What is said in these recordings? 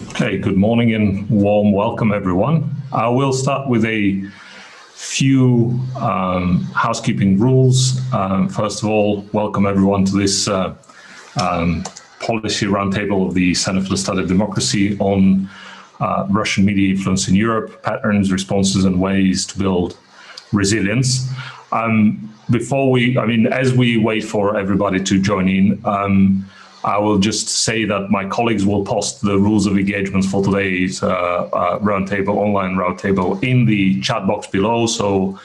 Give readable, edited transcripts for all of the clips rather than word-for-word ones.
Okay, good morning and warm welcome, everyone. I will start with a few housekeeping rules. First of all, welcome everyone to this policy roundtable of the Center for the Study of Democracy on Russian media influence in Europe, patterns, responses, and ways to build resilience. As we wait for everybody to join in, I will just say that my colleagues will post the rules of engagement for today's roundtable, online roundtable, in the chat box below. So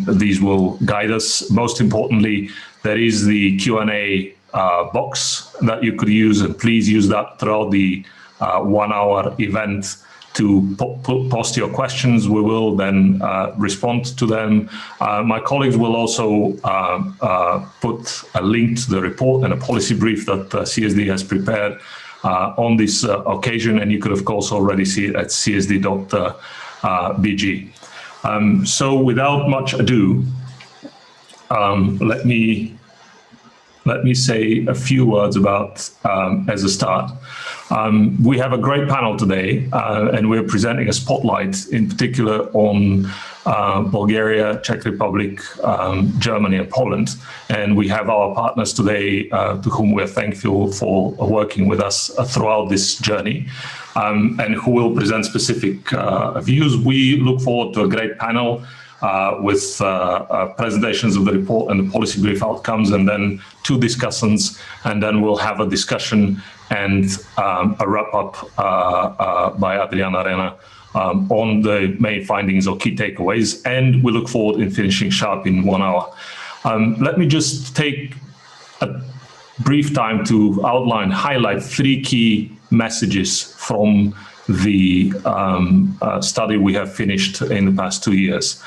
these will guide us. Most importantly, there is the Q&A box that you could use, and please use that throughout the 1 hour event to post your questions. We will then respond to them. My colleagues will also put a link to the report and a policy brief that CSD has prepared on this occasion, and you could of course already see it at csd.bg. So without much ado, let me say a few words about, as a start. We have a great panel today, and we're presenting a spotlight in particular on Bulgaria, Czech Republic, Germany, and Poland. And we have our partners today to whom we're thankful for working with us throughout this journey, and who will present specific views. We look forward to a great panel with presentations of the report and the policy brief outcomes, and then 2 discussants, and then we'll have a discussion and a wrap-up by Adriana Arena on the main findings or key takeaways, and we look forward in finishing sharp in 1 hour. Let me just take a brief time to highlight 3 key messages from the study we have finished in the past 2 years.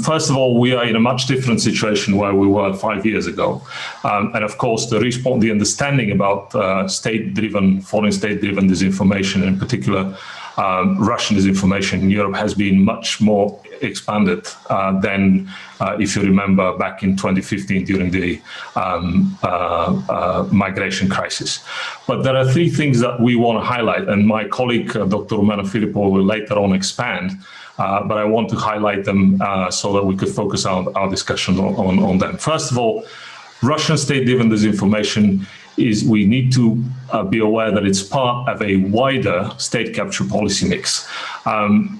First of all, we are in a much different situation where we were 5 years ago. And of course, the understanding about foreign state-driven disinformation, in particular Russian disinformation in Europe, has been much more expanded than, if you remember, back in 2015 during the migration crisis. But there are 3 things that we want to highlight, and my colleague, Dr. Rumena Filipova, will later on expand, but I want to highlight them so that we could focus our discussion on them. First of all, Russian state-driven disinformation we need to be aware that it's part of a wider state capture policy mix,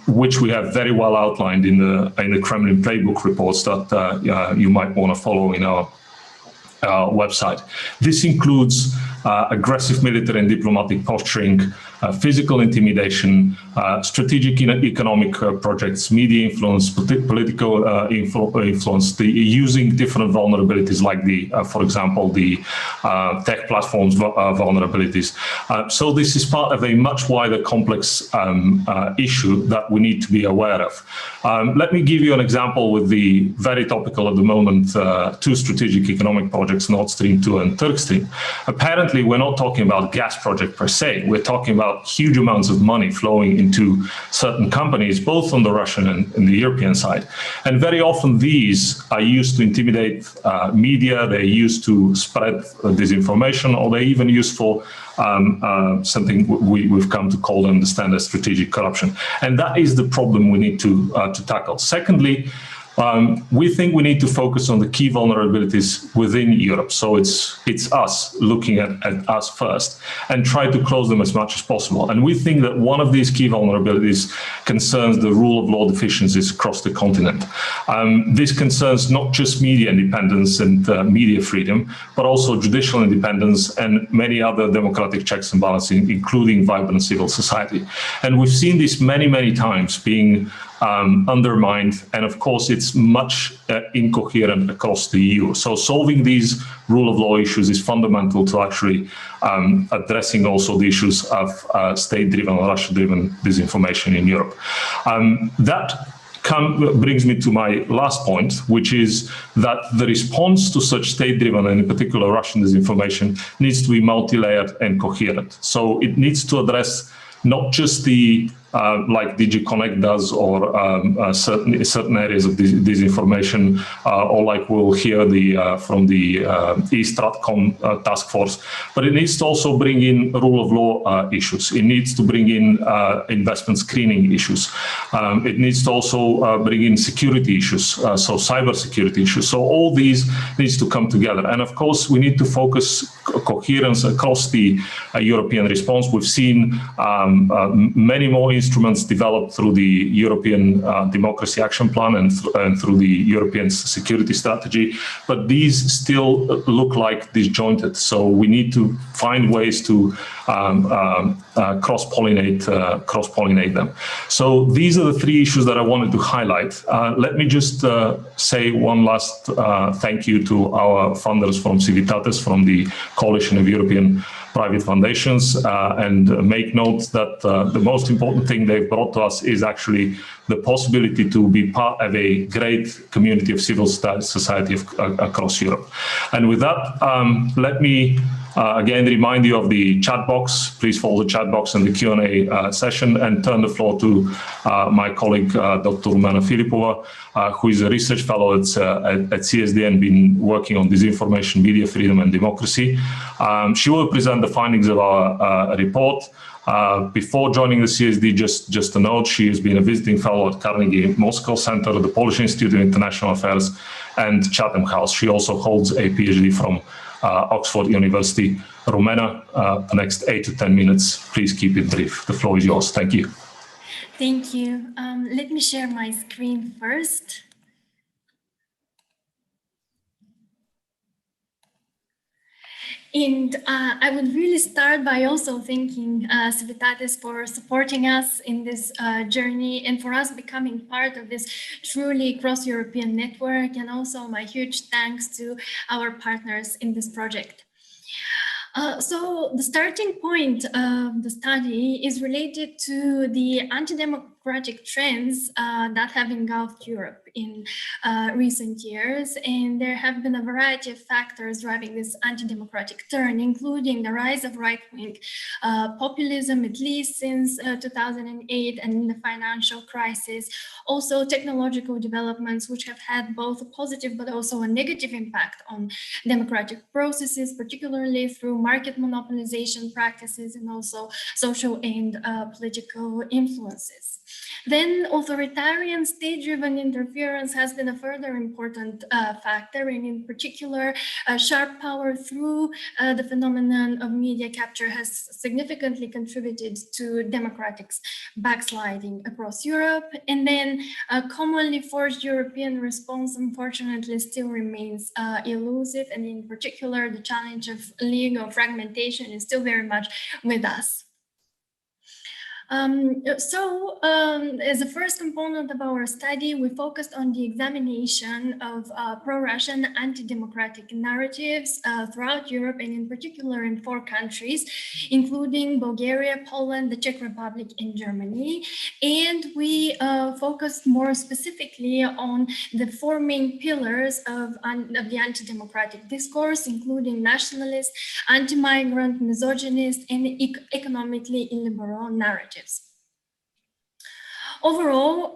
which we have very well outlined in the Kremlin playbook reports that you might want to follow in our website. This includes aggressive military and diplomatic posturing, physical intimidation, strategic economic projects, media influence, political influence, using different vulnerabilities like for example, the tech platforms vulnerabilities. So this is part of a much wider complex issue that we need to be aware of. Let me give you an example with the very topical at the moment 2 strategic economic projects, Nord Stream 2 and Turk Stream. Apparently, we're not talking about gas project per se. We're talking about huge amounts of money flowing into certain companies, both on the Russian and the European side. And very often these are used to intimidate media, they're used to spread disinformation, or they're even used for something we've come to call and understand as strategic corruption. And that is the problem we need to tackle. Secondly, we think we need to focus on the key vulnerabilities within Europe. So it's us looking at us first and try to close them as much as possible. And we think that one of these key vulnerabilities concerns the rule of law deficiencies across the continent. This concerns not just media independence and media freedom, but also judicial independence and many other democratic checks and balances, including vibrant civil society. And we've seen this many, many times being undermined, and of course it's much incoherent across the EU. So solving these rule of law issues is fundamental to actually addressing also the issues of state-driven or Russia-driven disinformation in Europe. That brings me to my last point, which is that the response to such state-driven and in particular Russian disinformation needs to be multi-layered and coherent. So it needs to address not just the like DG Connect does, or certain areas of disinformation, or like we'll hear from the eStratCom task force. But it needs to also bring in rule of law issues. It needs to bring in investment screening issues. It needs to also bring in security issues, so cyber security issues. So all these needs to come together. And of course, we need to focus coherence across the European response. We've seen many more instruments developed through the European Democracy Action Plan and through the European Security Strategy, but these still look like disjointed. So we need to find ways to cross-pollinate them. So these are the three issues that I wanted to highlight. Let me just say one last thank you to our funders from Civitatis, from the Coalition of European Private Foundations, and make note that the most important thing they've brought to us is actually the possibility to be part of a great community of civil society across Europe. And with that, let me again remind you of the chat box. Please follow the chat box in the Q&A session, and turn the floor to my colleague, Dr. Rumena Filipova, who is a research fellow at CSD and been working on disinformation, media freedom and democracy. She will present the findings of our report. Before joining the CSD, just a note, she has been a visiting fellow at Carnegie Moscow Center, the Polish Institute of International Affairs, and Chatham House. She also holds a PhD from Oxford University. Rumena, the next 8 to 10 minutes, please keep it brief. The floor is yours. Thank you. Thank you. Let me share my screen first. And I would really start by also thanking Civitatis for supporting us in this journey and for us becoming part of this truly cross-European network, and also my huge thanks to our partners in this project. So the starting point of the study is related to the anti-democratic trends that have engulfed Europe in recent years. And there have been a variety of factors driving this anti-democratic turn, including the rise of right-wing populism, at least since 2008 and the financial crisis. Also technological developments, which have had both a positive but also a negative impact on democratic processes, particularly through market monopolization practices and also social and political influences. Then authoritarian state-driven interference has been a further important factor, and in particular, sharp power through the phenomenon of media capture has significantly contributed to democratic backsliding across Europe. And then a commonly forged European response, unfortunately, still remains elusive, and in particular, the challenge of legal fragmentation is still very much with us. As a first component of our study, we focused on the examination of pro-Russian anti-democratic narratives throughout Europe, and in particular in 4 countries, including Bulgaria, Poland, the Czech Republic, and Germany. And we focused more specifically on the 4 main pillars of the anti-democratic discourse, including nationalist, anti-migrant, misogynist, and economically illiberal narratives. Overall,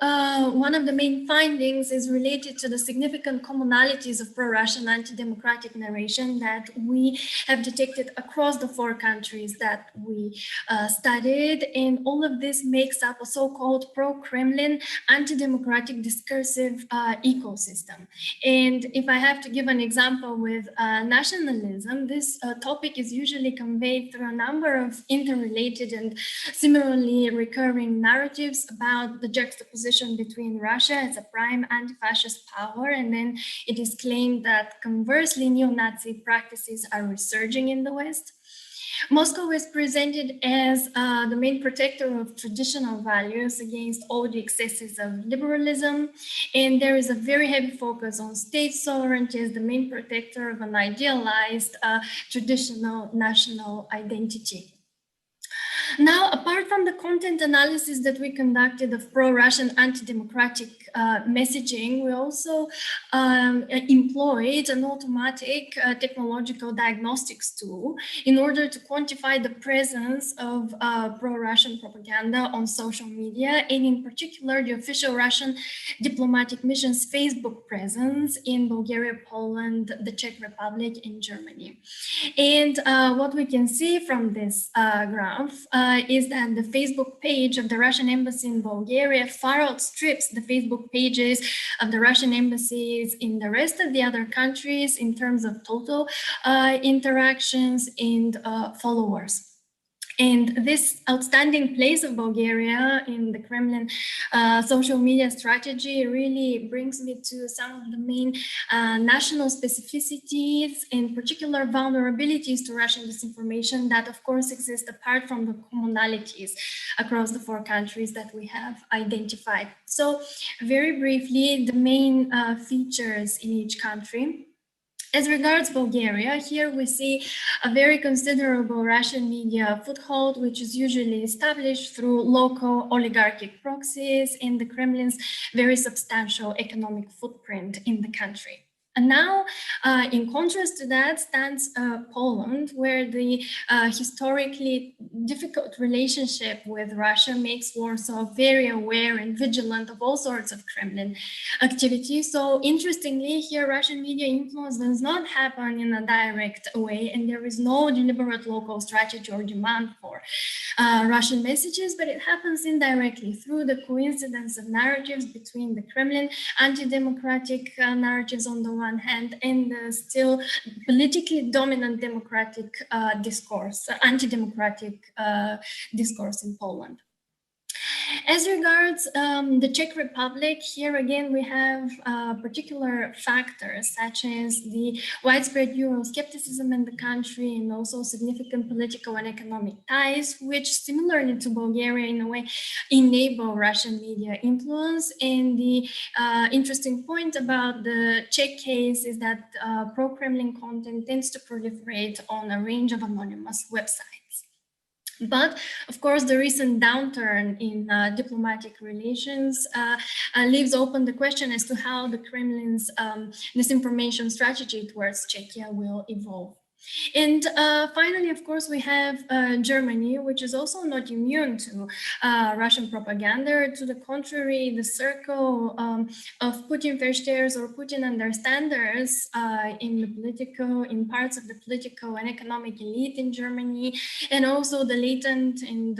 one of the main findings is related to the significant commonalities of pro-Russian anti-democratic narration that we have detected across the 4 countries that we studied. And all of this makes up a so-called pro-Kremlin anti-democratic discursive ecosystem. And if I have to give an example with nationalism, this topic is usually conveyed through a number of interrelated and similarly recurring narratives about the juxtaposition between Russia as a prime anti-fascist power, and then it is claimed that conversely neo-Nazi practices are resurging in the West. Moscow is presented as the main protector of traditional values against all the excesses of liberalism, and there is a very heavy focus on state sovereignty as the main protector of an idealized traditional national identity. Now, apart from the content analysis that we conducted of pro-Russian anti-democratic messaging, we also employed an automatic technological diagnostics tool in order to quantify the presence of pro-Russian propaganda on social media, and in particular, the official Russian diplomatic mission's Facebook presence in Bulgaria, Poland, the Czech Republic, and Germany. And what we can see from this graph is that the Facebook page of the Russian embassy in Bulgaria far outstrips the Facebook pages of the Russian embassies in the rest of the other countries in terms of total interactions and followers. And this outstanding place of Bulgaria in the Kremlin social media strategy really brings me to some of the main national specificities and particular vulnerabilities to Russian disinformation that, of course, exist apart from the commonalities across the 4 countries that we have identified. So very briefly, the main features in each country. As regards Bulgaria, here we see a very considerable Russian media foothold, which is usually established through local oligarchic proxies and the Kremlin's very substantial economic footprint in the country. And now, in contrast to that, stands Poland, where the historically difficult relationship with Russia makes Warsaw very aware and vigilant of all sorts of Kremlin activity. So interestingly, here Russian media influence does not happen in a direct way, and there is no deliberate local strategy or demand for Russian messages, but it happens indirectly through the coincidence of narratives between the Kremlin anti-democratic narratives on the one hand and the still politically dominant democratic discourse, anti-democratic discourse in Poland. As regards the Czech Republic, here again we have particular factors such as the widespread Euroscepticism in the country and also significant political and economic ties, which similarly to Bulgaria in a way enable Russian media influence. And the interesting point about the Czech case is that pro-Kremlin content tends to proliferate on a range of anonymous websites. But of course, the recent downturn in diplomatic relations leaves open the question as to how the Kremlin's disinformation strategy towards Czechia will evolve. And finally, of course, we have Germany, which is also not immune to Russian propaganda. To the contrary, the circle of Putin verstehers or Putin understanders in parts of the political and economic elite in Germany, and also the latent and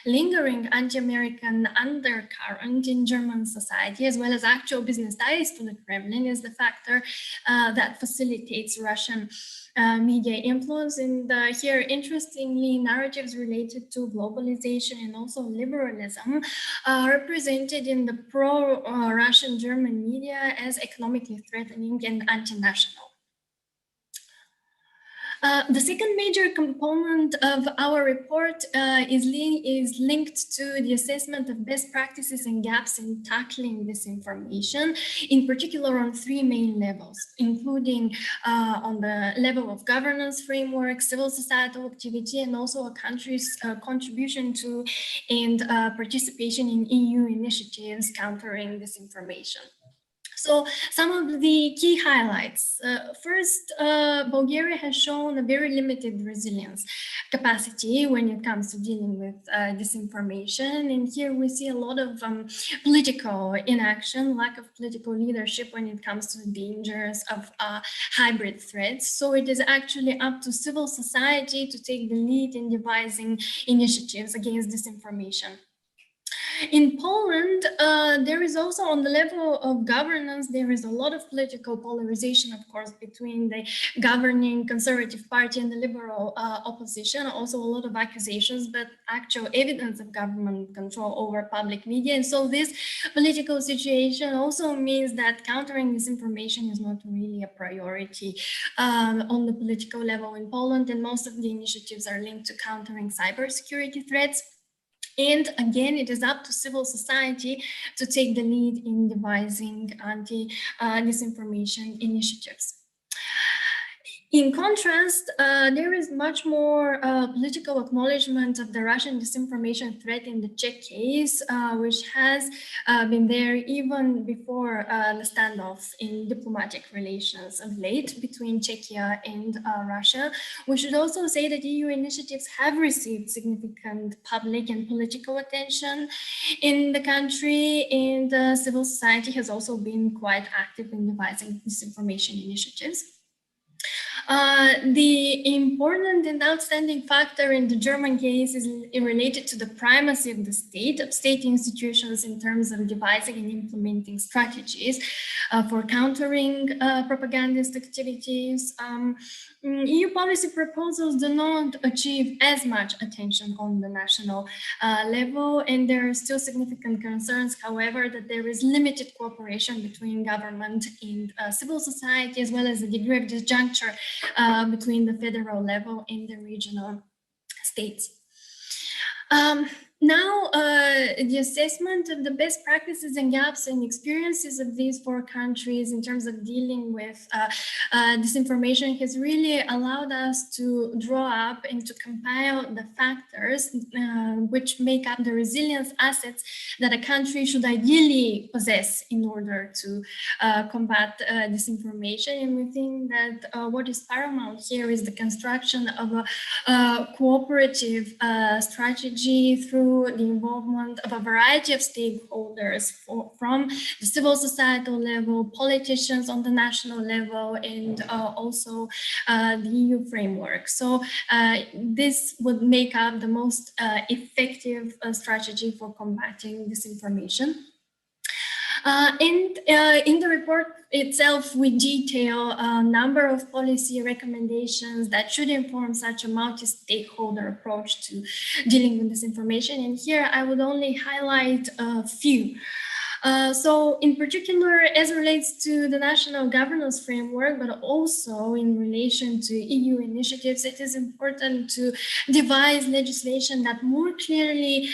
lingering anti-American undercurrent in German society, as well as actual business ties to the Kremlin, is the factor that facilitates Russian media influence. And here, interestingly, narratives related to globalization and also liberalism are represented in the pro-Russian German media as economically threatening and anti-national. The second major component of our report is linked to the assessment of best practices and gaps in tackling disinformation, in particular on 3 main levels, including on the level of governance framework, civil societal activity, and also a country's contribution to and participation in EU initiatives countering disinformation. So some of the key highlights. First, Bulgaria has shown a very limited resilience capacity when it comes to dealing with disinformation. And here we see a lot of political inaction, lack of political leadership when it comes to the dangers of hybrid threats. So it is actually up to civil society to take the lead in devising initiatives against disinformation. In Poland, there is also on the level of governance, there is a lot of political polarization, of course, between the governing Conservative Party and the liberal opposition, also a lot of accusations, but actual evidence of government control over public media. And so this political situation also means that countering disinformation is not really a priority on the political level in Poland, and most of the initiatives are linked to countering cybersecurity threats. And again, it is up to civil society to take the lead in devising anti-disinformation initiatives. In contrast, there is much more political acknowledgement of the Russian disinformation threat in the Czech case, which has been there even before the standoff in diplomatic relations of late between Czechia and Russia. We should also say that EU initiatives have received significant public and political attention in the country, and civil society has also been quite active in devising disinformation initiatives. The important and outstanding factor in the German case is related to the primacy of the state institutions in terms of devising and implementing strategies for countering propagandist activities. EU policy proposals do not achieve as much attention on the national level, and there are still significant concerns, however, that there is limited cooperation between government and civil society, as well as a degree of disjuncture between the federal level and the regional states. Now, the assessment of the best practices and gaps and experiences of these four countries in terms of dealing with disinformation has really allowed us to draw up and to compile the factors which make up the resilience assets that a country should ideally possess in order to combat disinformation. And we think that what is paramount here is the construction of a cooperative strategy through the involvement of a variety of stakeholders from the civil societal level, politicians on the national level, and also the EU framework. So this would make up the most effective strategy for combating disinformation. And in the report itself, we detail a number of policy recommendations that should inform such a multi-stakeholder approach to dealing with disinformation. And here I would only highlight a few. So in particular, as relates to the national governance framework, but also in relation to EU initiatives, it is important to devise legislation that more clearly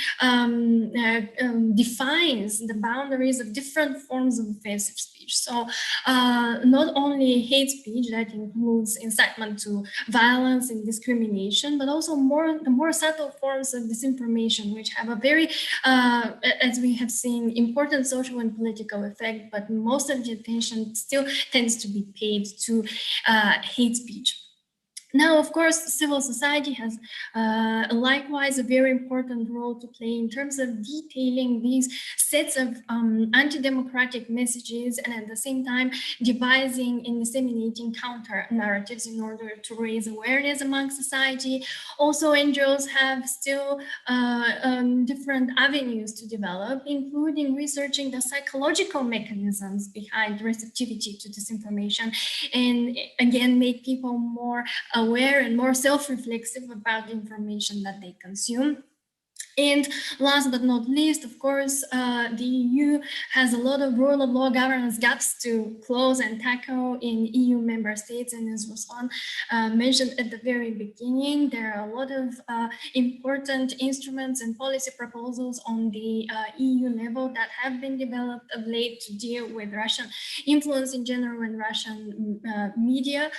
defines the boundaries of different forms of offensive speech. So not only hate speech that includes incitement to violence and discrimination, but also the more subtle forms of disinformation, which have a very, as we have seen, important social and political effect, but most of the attention still tends to be paid to hate speech. Now, of course, civil society has likewise a very important role to play in terms of detailing these sets of anti-democratic messages, and at the same time devising and disseminating counter narratives in order to raise awareness among society. Also, NGOs have still different avenues to develop, including researching the psychological mechanisms behind receptivity to disinformation, and again make people more aware and more self-reflexive about the information that they consume. And last but not least, of course, the EU has a lot of rule of law governance gaps to close and tackle in EU member states. And as Ruslan mentioned at the very beginning, there are a lot of important instruments and policy proposals on the EU level that have been developed of late to deal with Russian influence in general and Russian media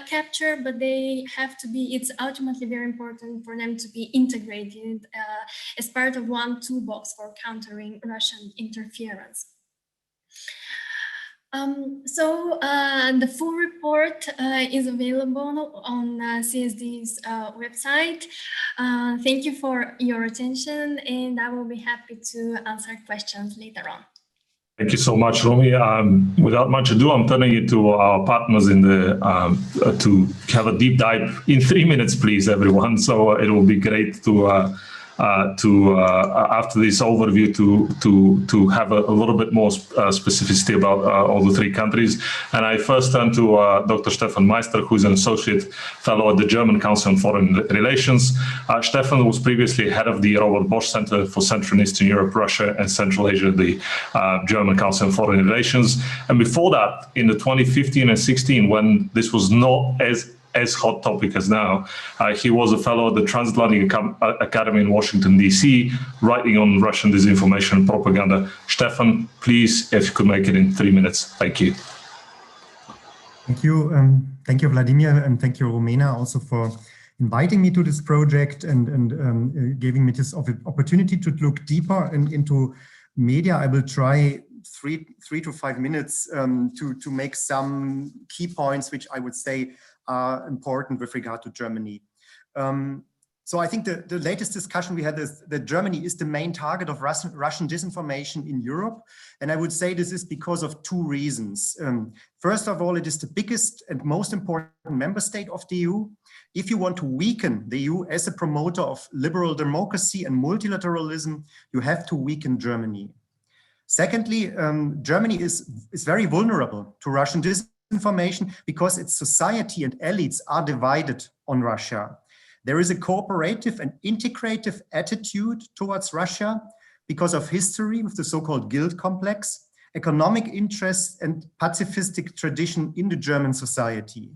capture, but they have to be, it's ultimately very important for them to be integrated as part of one toolbox for countering Russian interference. The full report is available on CSD's website. Thank you for your attention, and I will be happy to answer questions later on. Thank you so much, Romy. Without much ado, I'm turning it to our partners in the to have a deep dive in 3 minutes, please, everyone. So it will be great to after this overview to have a little bit more specificity about all the three countries. And I first turn to Dr. Stefan Meister, who's an associate fellow at the German Council on Foreign Relations. Stefan was previously head of the Robert Bosch Center for Central and Eastern Europe, Russia, and Central Asia, the German Council on Foreign Relations. And before that, in the 2015 and 16, when this was not as hot topic as now, he was a fellow at the Transatlantic Academy in Washington, D.C., writing on Russian disinformation and propaganda. Stefan, please, if you could make it in 3 minutes. Thank you. Thank you, Vladimir, and thank you, Romena, also for inviting me to this project and giving me this opportunity to look deeper into media. I will try three to 5 minutes to make some key points, which I would say are important with regard to Germany. So I think the latest discussion we had is that Germany is the main target of Russian disinformation in Europe. And I would say this is because of 2 reasons. First of all, it is the biggest and most important member state of the EU. If you want to weaken the EU as a promoter of liberal democracy and multilateralism, you have to weaken Germany. Secondly, Germany is very vulnerable to Russian disinformation because its society and elites are divided on Russia. There is a cooperative and integrative attitude towards Russia because of history with the so-called guilt complex, economic interests and pacifistic tradition in the German society.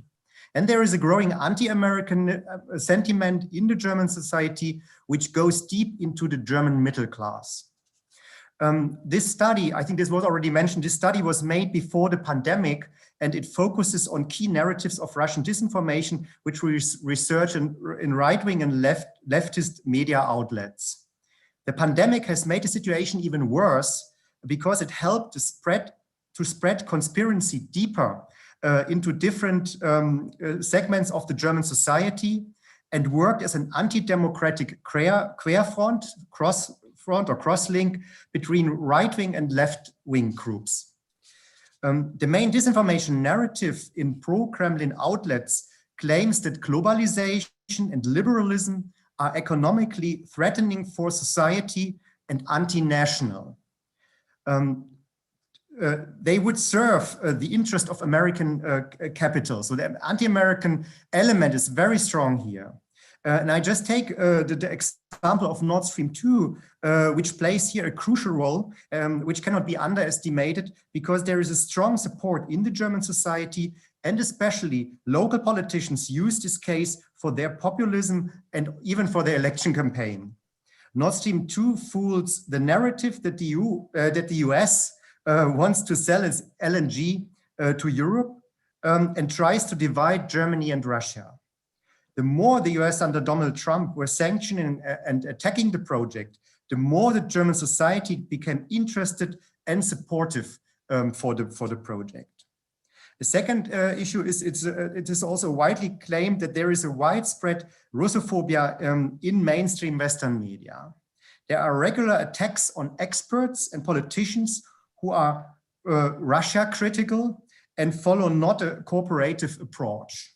And there is a growing anti-American sentiment in the German society, which goes deep into the German middle class. This study, I think this was already mentioned, this study was made before the pandemic, and it focuses on key narratives of Russian disinformation, which we research in right-wing and leftist media outlets. The pandemic has made the situation even worse because it helped to spread conspiracy deeper into different segments of the German society and worked as an anti-democratic querfront, cross-link between right-wing and left-wing groups. The main disinformation narrative in pro-Kremlin outlets claims that globalization and liberalism are economically threatening for society and anti-national. They would serve the interest of American capital. So the anti-American element is very strong here. And I just take the example of Nord Stream 2, which plays here a crucial role, which cannot be underestimated because there is a strong support in the German society, and especially local politicians use this case for their populism and even for their election campaign. Nord Stream 2 fools the narrative that the US wants to sell its LNG to Europe and tries to divide Germany and Russia. The more the US under Donald Trump were sanctioning and attacking the project, the more the German society became interested and supportive for the project. The second issue is it is also widely claimed that there is a widespread Russophobia in mainstream Western media. There are regular attacks on experts and politicians who are Russia critical and follow not a cooperative approach.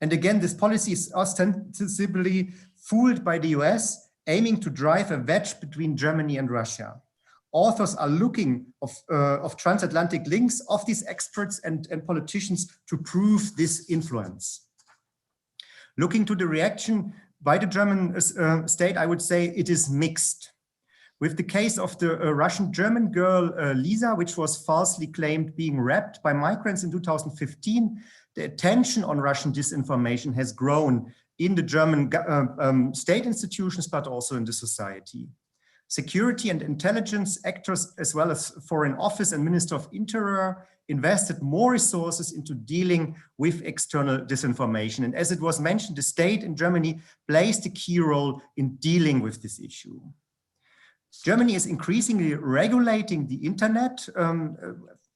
And again, this policy is ostensibly fueled by the US, aiming to drive a wedge between Germany and Russia. Authors are looking of transatlantic links of these experts and politicians to prove this influence. Looking to the reaction by the German state, I would say it is mixed. With the case of the Russian-German girl Lisa, which was falsely claimed being raped by migrants in 2015, the attention on Russian disinformation has grown in the German state institutions, but also in the society. Security and intelligence actors, as well as Foreign Office and Minister of Interior, invested more resources into dealing with external disinformation. And as it was mentioned, the state in Germany plays the key role in dealing with this issue. Germany is increasingly regulating the internet,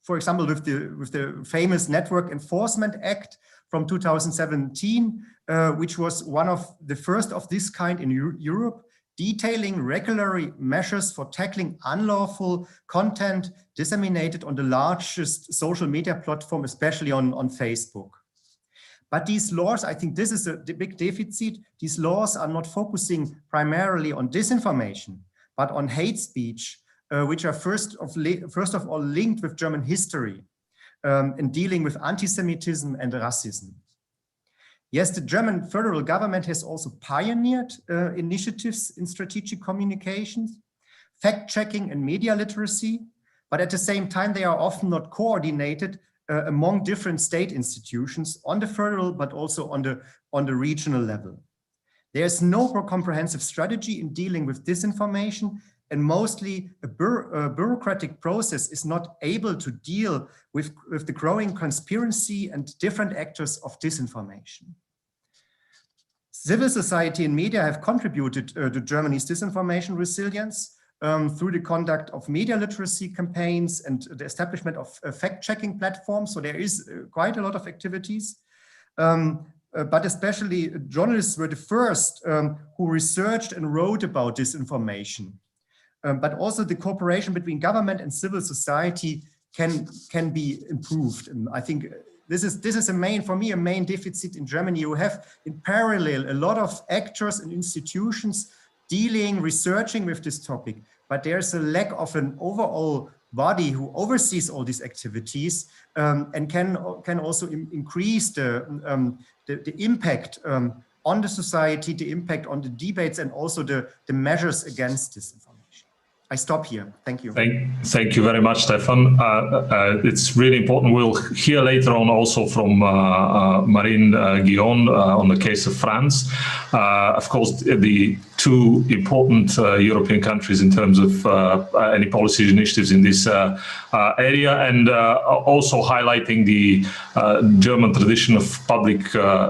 for example, with the famous Network Enforcement Act from 2017, which was one of the first of this kind in Europe, detailing regulatory measures for tackling unlawful content disseminated on the largest social media platform, especially on Facebook. But these laws, I think this is a big deficit. These laws are not focusing primarily on disinformation, but on hate speech, which are first of all linked with German history in dealing with anti-Semitism and racism. Yes, the German federal government has also pioneered initiatives in strategic communications, fact-checking and media literacy, but at the same time, they are often not coordinated among different state institutions on the federal, but also on the regional level. There's no comprehensive strategy in dealing with disinformation, and mostly a bureaucratic process is not able to deal with the growing conspiracy and different actors of disinformation. Civil society and media have contributed to Germany's disinformation resilience through the conduct of media literacy campaigns and the establishment of fact-checking platforms. So there is quite a lot of activities. But especially journalists were the first who researched and wrote about disinformation. But also the cooperation between government and civil society can be improved. And I think this is for me a main deficit in Germany. You have in parallel a lot of actors and institutions researching with this topic, but there's a lack of an overall body who oversees all these activities and can also increase the impact on the society, the impact on the debates, and also the measures against disinformation. I stop here. Thank you. Thank you very much, Stefan. It's really important. We'll hear later on also from Marine Guillon on the case of France. Of course, the two important European countries in terms of any policy initiatives in this area, and also highlighting the German tradition of public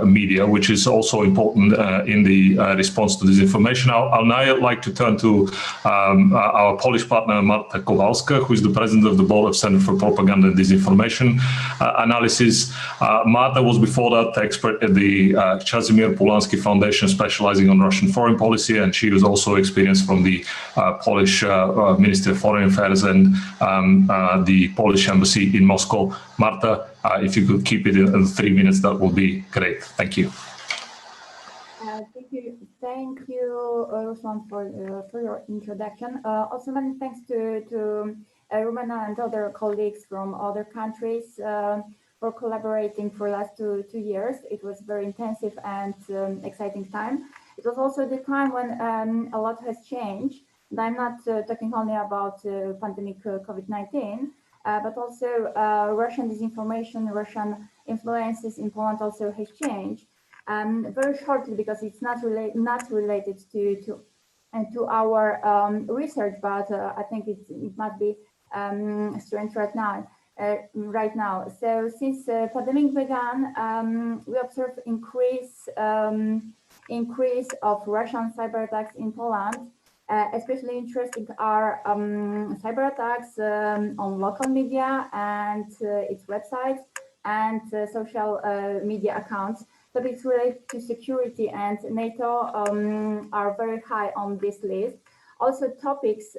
media, which is also important in the response to disinformation. I'll now like to turn to our Polish partner, Marta Kowalska, who is the president of the board of Center for Propaganda and Disinformation Analysis. Marta was before that expert at the Casimir Pulaski Foundation, specializing on Russian foreign policy, and she was also experienced from the Polish Ministry of Foreign Affairs and the Polish Embassy in Moscow. Marta, if you could keep it in 3 minutes, that would be great. Thank you. Thank you, Ruslan, for your introduction. Also, many thanks to Rumena and other colleagues from other countries for collaborating for the last two years. It was very intensive and exciting time. It was also the time when a lot has changed. And I'm not talking only about pandemic COVID-19, but also Russian disinformation, Russian influences in Poland also has changed. Very shortly, because it's not related to our research, but I think it must be strange right now. So since pandemic began, we observed increase of Russian cyber attacks in Poland. Especially interesting are cyber attacks on local media and its websites and social media accounts. Topics related to security and NATO are very high on this list. Also, topics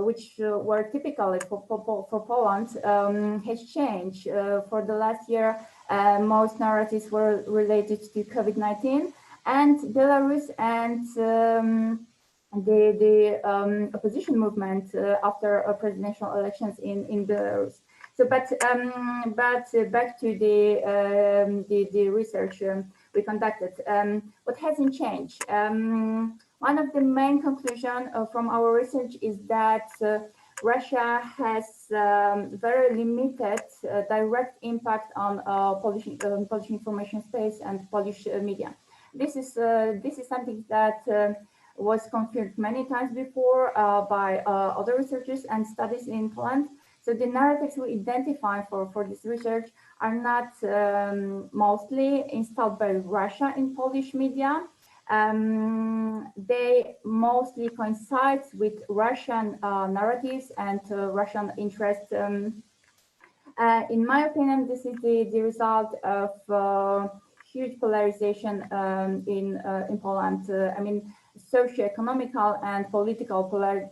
which were typical for Poland has changed. For the last year, most narratives were related to COVID-19 and Belarus and the opposition movement after presidential elections in Belarus. So, but back to the research we conducted. What hasn't changed? One of the main conclusions from our research is that Russia has very limited direct impact on Polish information space and Polish media. This is something that was confirmed many times before by other researchers and studies in Poland. So the narratives we identify for this research are not mostly installed by Russia in Polish media. They mostly coincide with Russian narratives and Russian interests. In my opinion, this is the result of huge polarization in Poland. I mean, socio-economical and political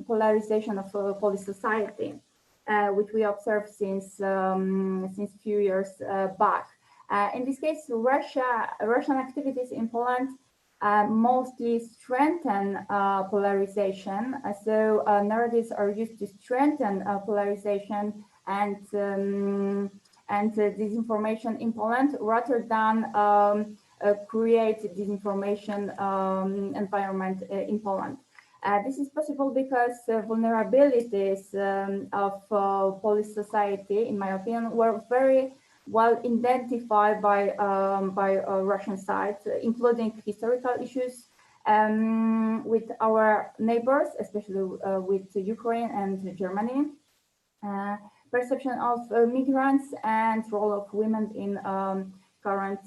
polarization of Polish society, which we observe since few years back. In this case, Russian activities in Poland mostly strengthen polarization. So narratives are used to strengthen polarization and disinformation in Poland, rather than create disinformation environment in Poland. This is possible because vulnerabilities of Polish society, in my opinion, were very well identified by Russian side, including historical issues, with our neighbors, especially with Ukraine and Germany. Perception of migrants and role of women in current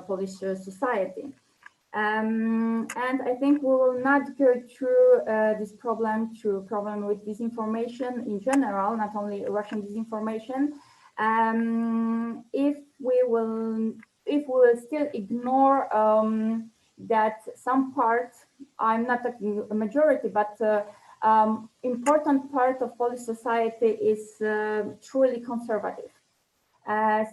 Polish society. And I think we will not go through this problem with disinformation in general, not only Russian disinformation. If we will still ignore that some part, I'm not a majority, but important part of Polish society is truly conservative.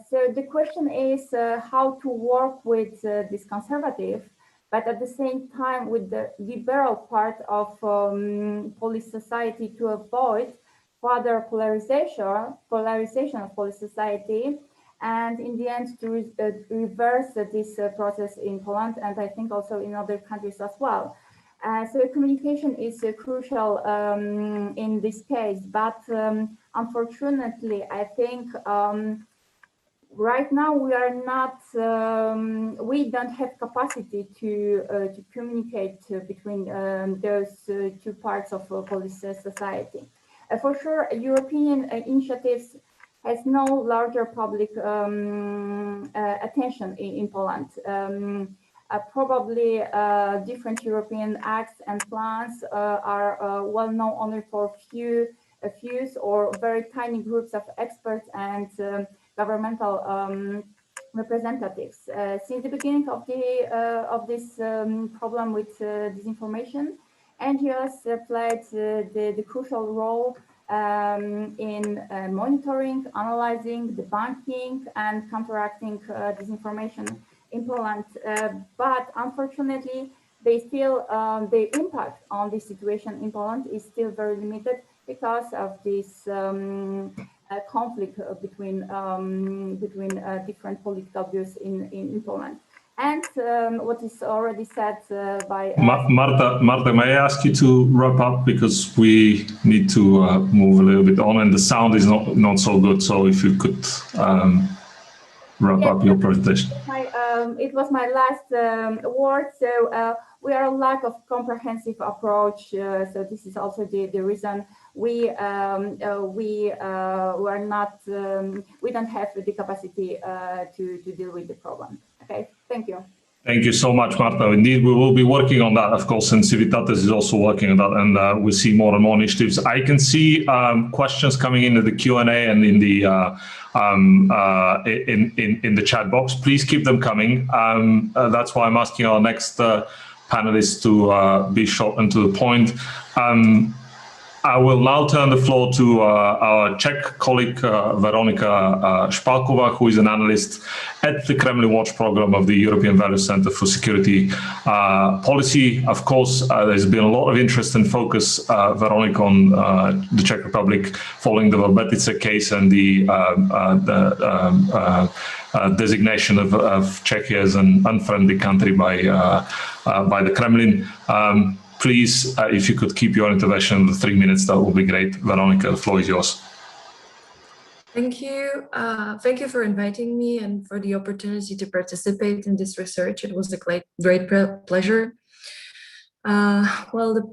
So the question is how to work with this conservative, but at the same time with the liberal part of Polish society to avoid further polarization of Polish society, and in the end to reverse this process in Poland, and I think also in other countries as well. So communication is crucial in this case, but unfortunately, I think right now we are not, we don't have capacity to communicate between those two parts of Polish society. For sure, European initiatives has no larger public attention in Poland. Probably different European acts and plans are well known only for few or very tiny groups of experts and governmental representatives. Since the beginning of this problem with disinformation, NGOs played the crucial role in monitoring, analyzing, debunking, and counteracting disinformation in Poland. But unfortunately, the impact on this situation in Poland is still very limited because of this conflict between different political views in Poland. And what is already said by Marta, may I ask you to wrap up, because we need to move a little bit on, and the sound is not so good. So if you could wrap up your presentation. It was my last word. So we are a lack of comprehensive approach. So this is also the reason we don't have the capacity to deal with the problem. Okay, thank you. Thank you so much, Marta. Indeed, we will be working on that, of course, and Civitatis is also working on that, and we see more and more initiatives. I can see questions coming into the Q&A and in the chat box. Please keep them coming. That's why I'm asking our next panelists to be short and to the point. I will now turn the floor to our Czech colleague, Veronika Špálková, who is an analyst at the Kremlin Watch program of the European Value Center for Security Policy. Of course, there's been a lot of interest and focus, Veronika, on the Czech Republic following the Verbetice case and the designation of Czechia as an unfriendly country by the Kremlin. Please, if you could keep your intervention to 3 minutes, that would be great. Veronika, the floor is yours. Thank you. Thank you for inviting me and for the opportunity to participate in this research. It was a great pleasure. Well, the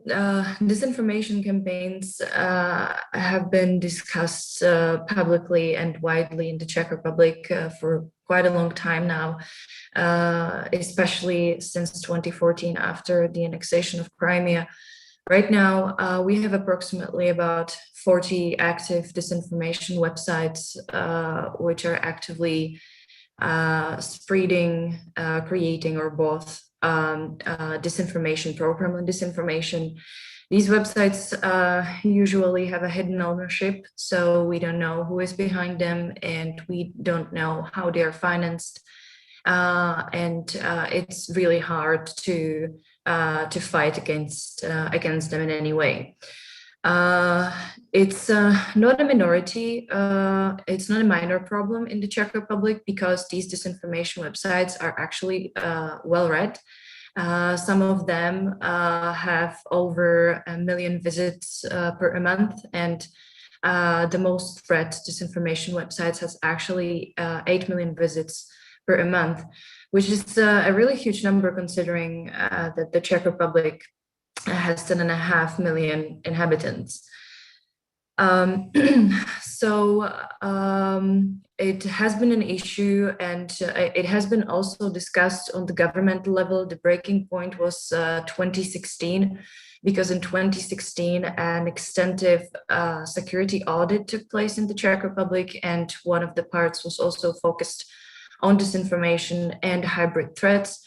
disinformation campaigns have been discussed publicly and widely in the Czech Republic for quite a long time now, especially since 2014 after the annexation of Crimea. Right now, we have approximately about 40 active disinformation websites which are actively spreading, creating, or both disinformation, pro-Kremlin disinformation. These websites usually have a hidden ownership, so we don't know who is behind them, and we don't know how they are financed. And it's really hard to fight against them in any way. It's not a minority, it's not a minor problem in the Czech Republic, because these disinformation websites are actually well read. Some of them have over 1 million visits per month, and the most read disinformation websites has actually 8 million visits per a month, which is a really huge number considering that the Czech Republic has 10.5 million inhabitants. It has been an issue, and it has been also discussed on the governmental level. The breaking point was 2016, because in 2016 an extensive security audit took place in the Czech Republic, and one of the parts was also focused on disinformation and hybrid threats.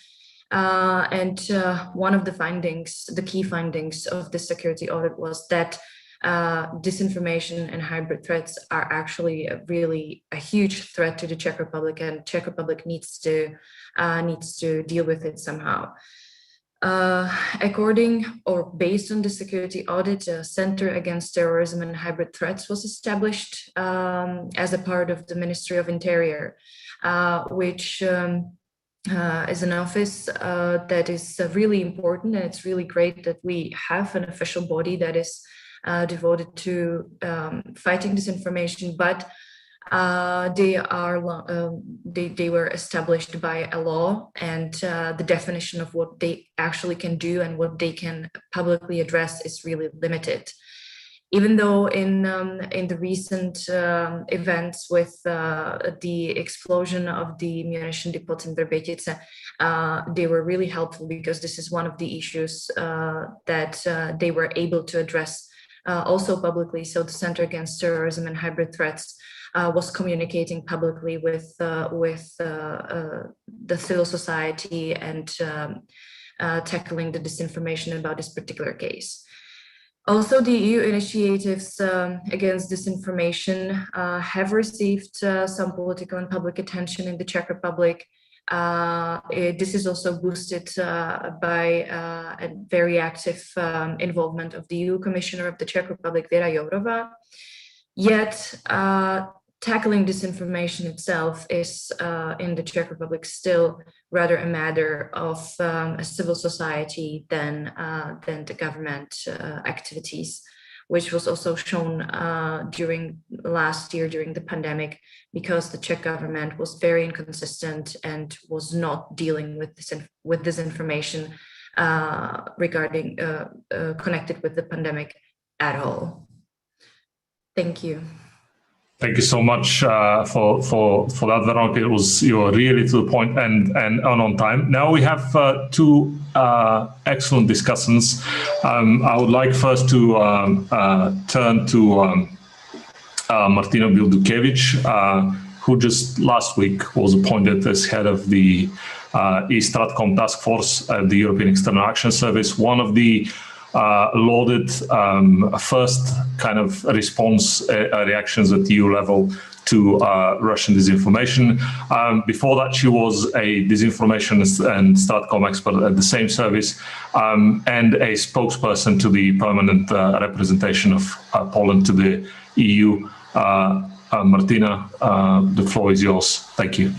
One of the findings, the key findings of the security audit, was that disinformation and hybrid threats are actually really a huge threat to the Czech Republic, and Czech Republic needs to deal with it somehow. According or based on the security audit, a Center Against Terrorism and Hybrid Threats was established as a part of the Ministry of Interior, which is an office that is really important, and it's really great that we have an official body that is devoted to fighting disinformation, but they were established by a law, and the definition of what they actually can do and what they can publicly address is really limited. Even though in the recent events with the explosion of the munition depots in Vrbětice, they were really helpful, because this is one of the issues that they were able to address also publicly. So the Center Against Terrorism and Hybrid Threats was communicating publicly with the civil society and tackling the disinformation about this particular case. Also, the EU initiatives against disinformation have received some political and public attention in the Czech Republic. This is also boosted by a very active involvement of the EU Commissioner of the Czech Republic, Věra Jourová. Yet, tackling disinformation itself is in the Czech Republic still rather a matter of a civil society than the government activities, which was also shown during last year during the pandemic, because the Czech government was very inconsistent and was not dealing with disinformation regarding connected with the pandemic at all. Thank you. Thank you so much for that, Veronica. You were really to the point and on time. Now we have two excellent discussants. I would like first to turn to Martina Bildukevič, who just last week was appointed as head of the E-Stratcom task force at the European External Action Service, one of the lauded first kind of response reactions at EU level to Russian disinformation. Before that, she was a disinformation and Stratcom expert at the same service, and a spokesperson to the permanent representation of Poland to the EU. Martina, the floor is yours. Thank you.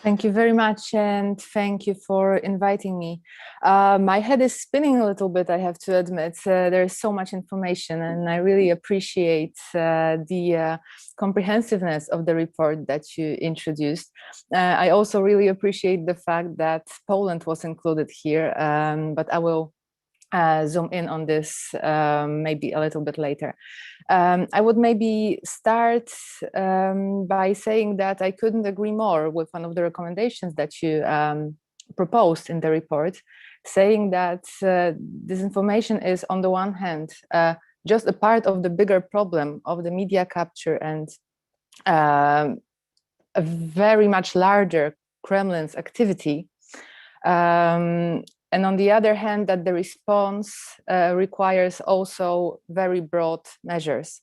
Thank you very much, and thank you for inviting me. My head is spinning a little bit, I have to admit. There's so much information, and I really appreciate the comprehensiveness of the report that you introduced. I also really appreciate the fact that Poland was included here, but I will zoom in on this maybe a little bit later. I would maybe start by saying that I couldn't agree more with one of the recommendations that you proposed in the report, saying that disinformation is, on the one hand, just a part of the bigger problem of the media capture and a very much larger Kremlin's activity. And on the other hand, that the response requires also very broad measures.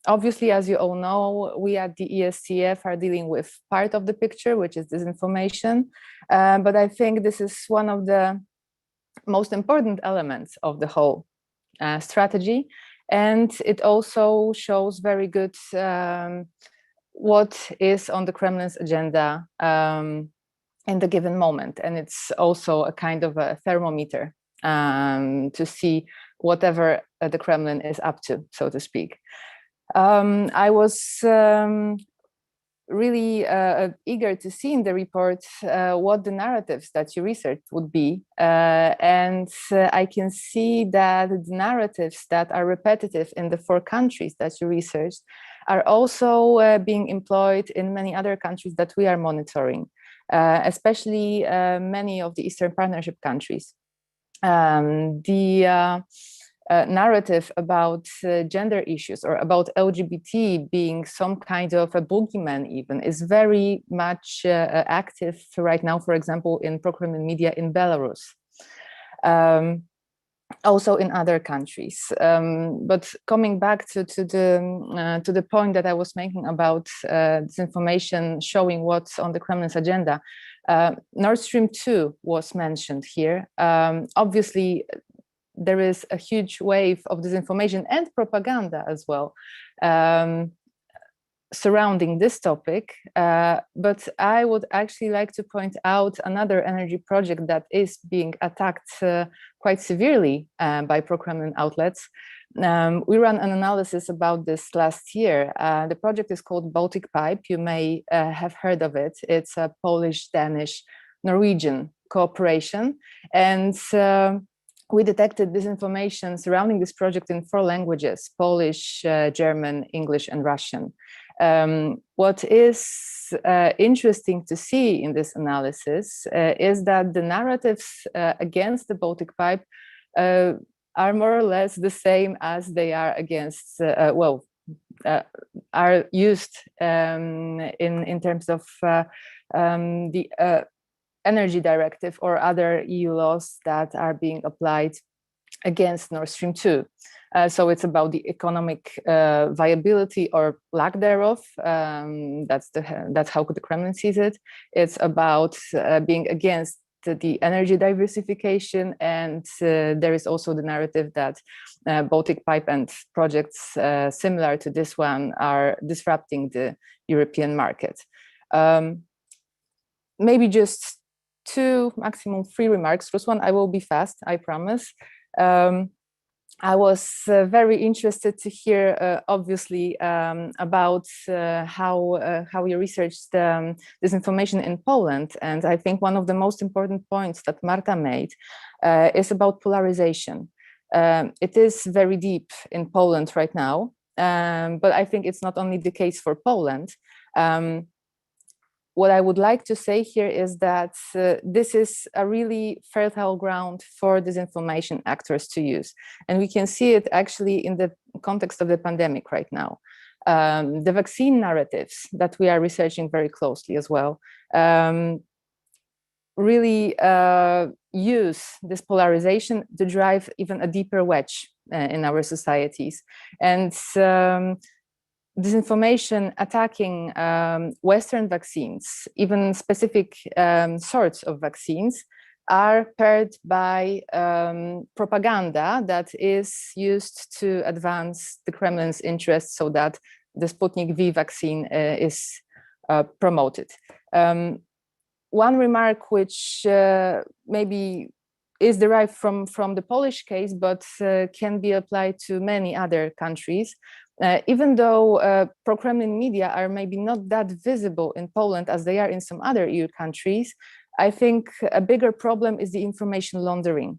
Obviously, as you all know, we at the ESCF are dealing with part of the picture, which is disinformation. But I think this is one of the most important elements of the whole strategy. And it also shows very good what is on the Kremlin's agenda in the given moment. And it's also a kind of a thermometer to see whatever the Kremlin is up to, so to speak. I was really eager to see in the report what the narratives that you researched would be. And I can see that the narratives that are repetitive in the 4 countries that you researched are also being employed in many other countries that we are monitoring, especially many of the Eastern Partnership countries. The narrative about gender issues or about LGBT being some kind of a boogeyman even is very much active right now, for example, in pro-Kremlin media in Belarus. Also in other countries. But coming back to the point that I was making about disinformation showing what's on the Kremlin's agenda, Nord Stream 2 was mentioned here. Obviously, there is a huge wave of disinformation and propaganda as well surrounding this topic. But I would actually like to point out another energy project that is being attacked quite severely by pro-Kremlin outlets. We ran an analysis about this last year. The project is called Baltic Pipe. You may have heard of it. It's a Polish, Danish, Norwegian cooperation. And we detected disinformation surrounding this project in 4 languages: Polish, German, English, and Russian. What is interesting to see in this analysis is that the narratives against the Baltic Pipe are more or less the same as they are against, are used in terms of the Energy Directive or other EU laws that are being applied against Nord Stream 2. So it's about the economic viability or lack thereof. That's how the Kremlin sees it. It's about being against the energy diversification, and there is also the narrative that Baltic Pipe and projects similar to this one are disrupting the European market. Maybe just 2, maximum 3 remarks. First one, I will be fast, I promise. I was very interested to hear, obviously, about how you researched disinformation in Poland. And I think one of the most important points that Marta made is about polarization. It is very deep in Poland right now, but I think it's not only the case for Poland. What I would like to say here is that this is a really fertile ground for disinformation actors to use. And we can see it actually in the context of the pandemic right now. The vaccine narratives that we are researching very closely as well really use this polarization to drive even a deeper wedge in our societies. And disinformation attacking Western vaccines, even specific sorts of vaccines, are paired by propaganda that is used to advance the Kremlin's interests so that the Sputnik V vaccine is promoted. One remark which maybe is derived from the Polish case, but can be applied to many other countries. Even though pro-Kremlin media are maybe not that visible in Poland as they are in some other EU countries, I think a bigger problem is the information laundering.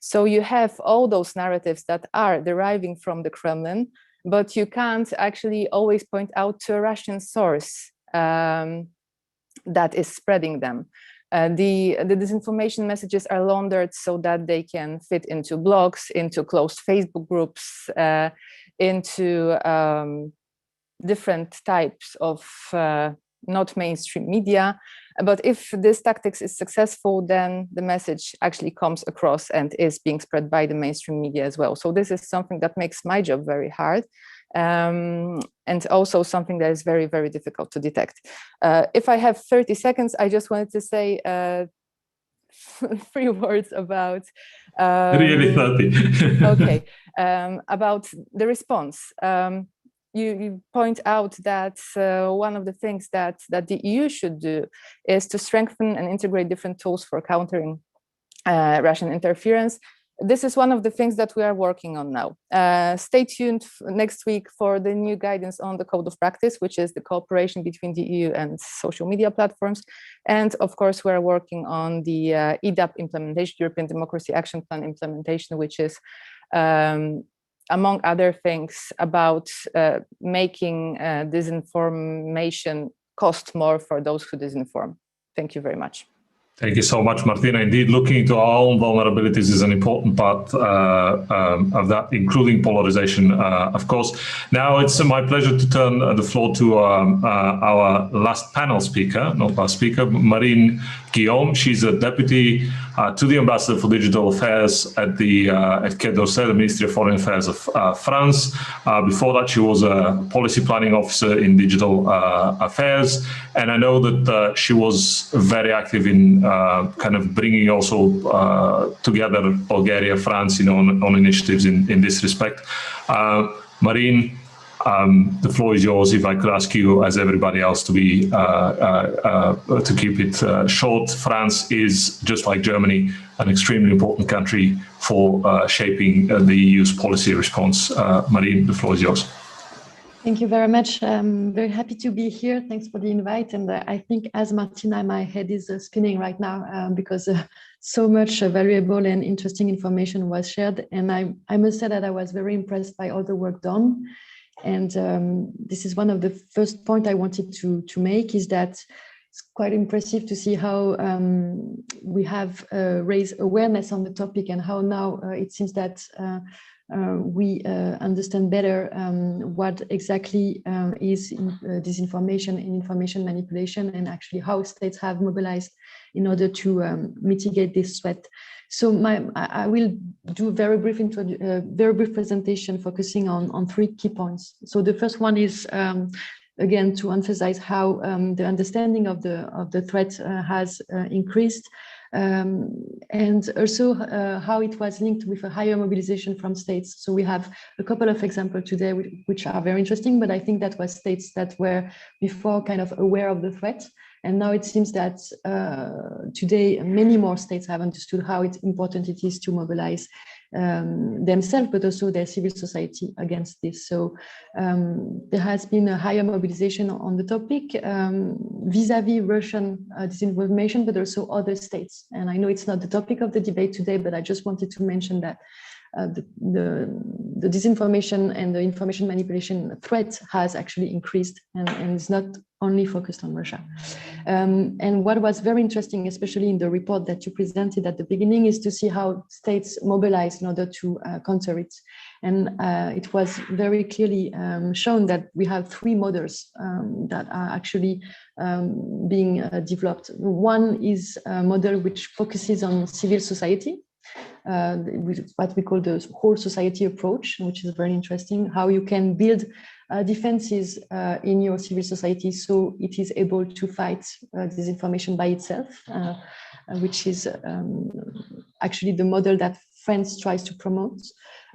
So you have all those narratives that are deriving from the Kremlin, but you can't actually always point out to a Russian source that is spreading them. The disinformation messages are laundered so that they can fit into blogs, into closed Facebook groups, into different types of not mainstream media. But if this tactics is successful, then the message actually comes across and is being spread by the mainstream media as well. So this is something that makes my job very hard. And also something that is very, very difficult to detect. If I have 30 seconds, I just wanted to say 3 words about really 30. Okay, about the response. You point out that one of the things that the EU should do is to strengthen and integrate different tools for countering Russian interference. this is one of the things that we are working on now. Stay tuned next week for the new guidance on the code of practice, which is the cooperation between the EU and social media platforms. And of course, we're working on the EDAP implementation, European Democracy Action Plan implementation, which is, among other things, about making disinformation cost more for those who disinform. Thank you very much. Thank you so much, Martina. Indeed, looking into our own vulnerabilities is an important part of that, including polarization, of course. Now it's my pleasure to turn the floor to our last panel speaker, not last speaker, Marine Guillaume. She's a deputy to the Ambassador for Digital Affairs at the Quai d'Orsay, the Ministry of Foreign Affairs of France. Before that, she was a policy planning officer in digital affairs. And I know that she was very active in kind of bringing also together Bulgaria, France, on initiatives in this respect. Marine, the floor is yours. If I could ask you, as everybody else, to be to keep it short. France is, just like Germany, an extremely important country for shaping the EU's policy response. Marine, the floor is yours. Thank you very much. I'm very happy to be here. Thanks for the invite. And I think, as Martina, my head is spinning right now because so much valuable and interesting information was shared. And I must say that I was very impressed by all the work done. And this is one of the first points I wanted to make, is that it's quite impressive to see how we have raised awareness on the topic, and how now it seems that we understand better what exactly is disinformation and information manipulation, and actually how states have mobilized in order to mitigate this threat. So I will do a very brief presentation focusing on 3 key points. So the first one is, again, to emphasize how the understanding of the threat has increased, and also how it was linked with a higher mobilization from states. So we have a couple of examples today which are very interesting, but I think that was states that were before kind of aware of the threat. And now it seems that today many more states have understood how important it is to mobilize themselves, but also their civil society against this. So there has been a higher mobilization on the topic vis-a-vis Russian disinformation, but also other states. And I know it's not the topic of the debate today, but I just wanted to mention that the disinformation and the information manipulation threat has actually increased, and it's not only focused on Russia. And what was very interesting, especially in the report that you presented at the beginning, is to see how states mobilize in order to counter it. And it was very clearly shown that we have 3 models that are actually being developed. One is a model which focuses on civil society, what we call the whole society approach, which is very interesting, how you can build defenses in your civil society so it is able to fight disinformation by itself, which is actually the model that France tries to promote.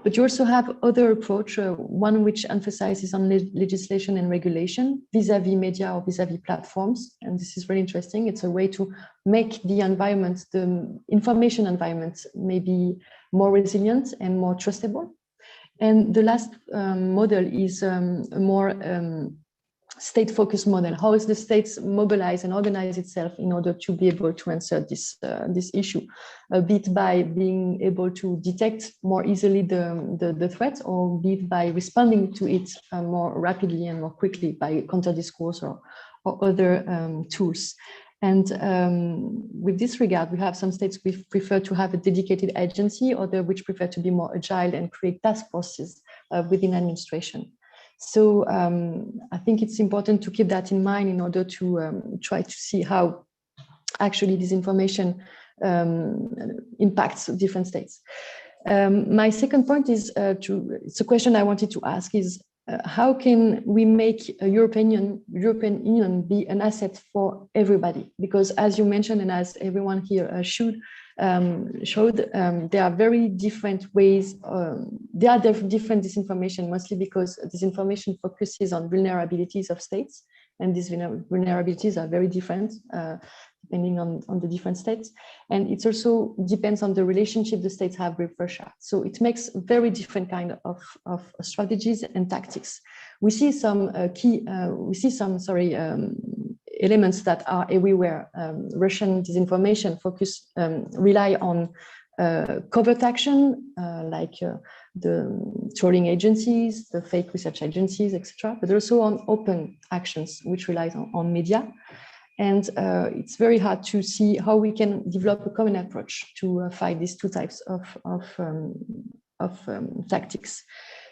But you also have other approach, one which emphasizes on legislation and regulation vis-a-vis media or vis-a-vis platforms. And this is very interesting. It's a way to make the environment, the information environment, maybe more resilient and more trustable. And the last model is a more state-focused model. How is the states mobilize and organize itself in order to be able to answer this issue, a bit by being able to detect more easily the threat, or be it by responding to it more rapidly and more quickly by counter-discourse or other tools. And with this regard, we have some states which prefer to have a dedicated agency, other which prefer to be more agile and create task forces within administration. So I think it's important to keep that in mind in order to try to see how actually disinformation impacts different states. My second point is it's a question I wanted to ask is, how can we make a European Union be an asset for everybody? Because as you mentioned, and as everyone here showed, there are very different ways. There are different disinformation, mostly because disinformation focuses on vulnerabilities of states And these vulnerabilities are very different depending on the different states. And it also depends on the relationship the states have with Russia. So it makes very different kind of strategies and tactics. We see some elements that are everywhere. Russian disinformation rely on covert action, like the trolling agencies, the fake research agencies, etc., but also on open actions, which relies on media. And it's very hard to see how we can develop a common approach to fight these two types of tactics.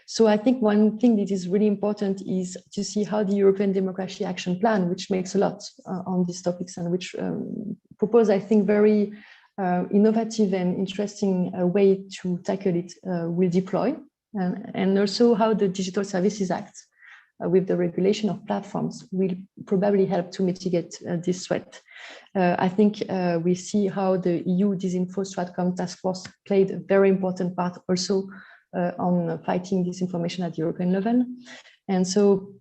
So I think one thing that is really important is to see how the European Democracy Action Plan, which makes a lot on these topics and which propose, I think, very innovative and interesting way to tackle it, will deploy, and also how the Digital Services Act with the regulation of platforms will probably help to mitigate this threat. I think we see how the EU Disinfo Stratcom Task Force played a very important part also on fighting disinformation at the European level. And so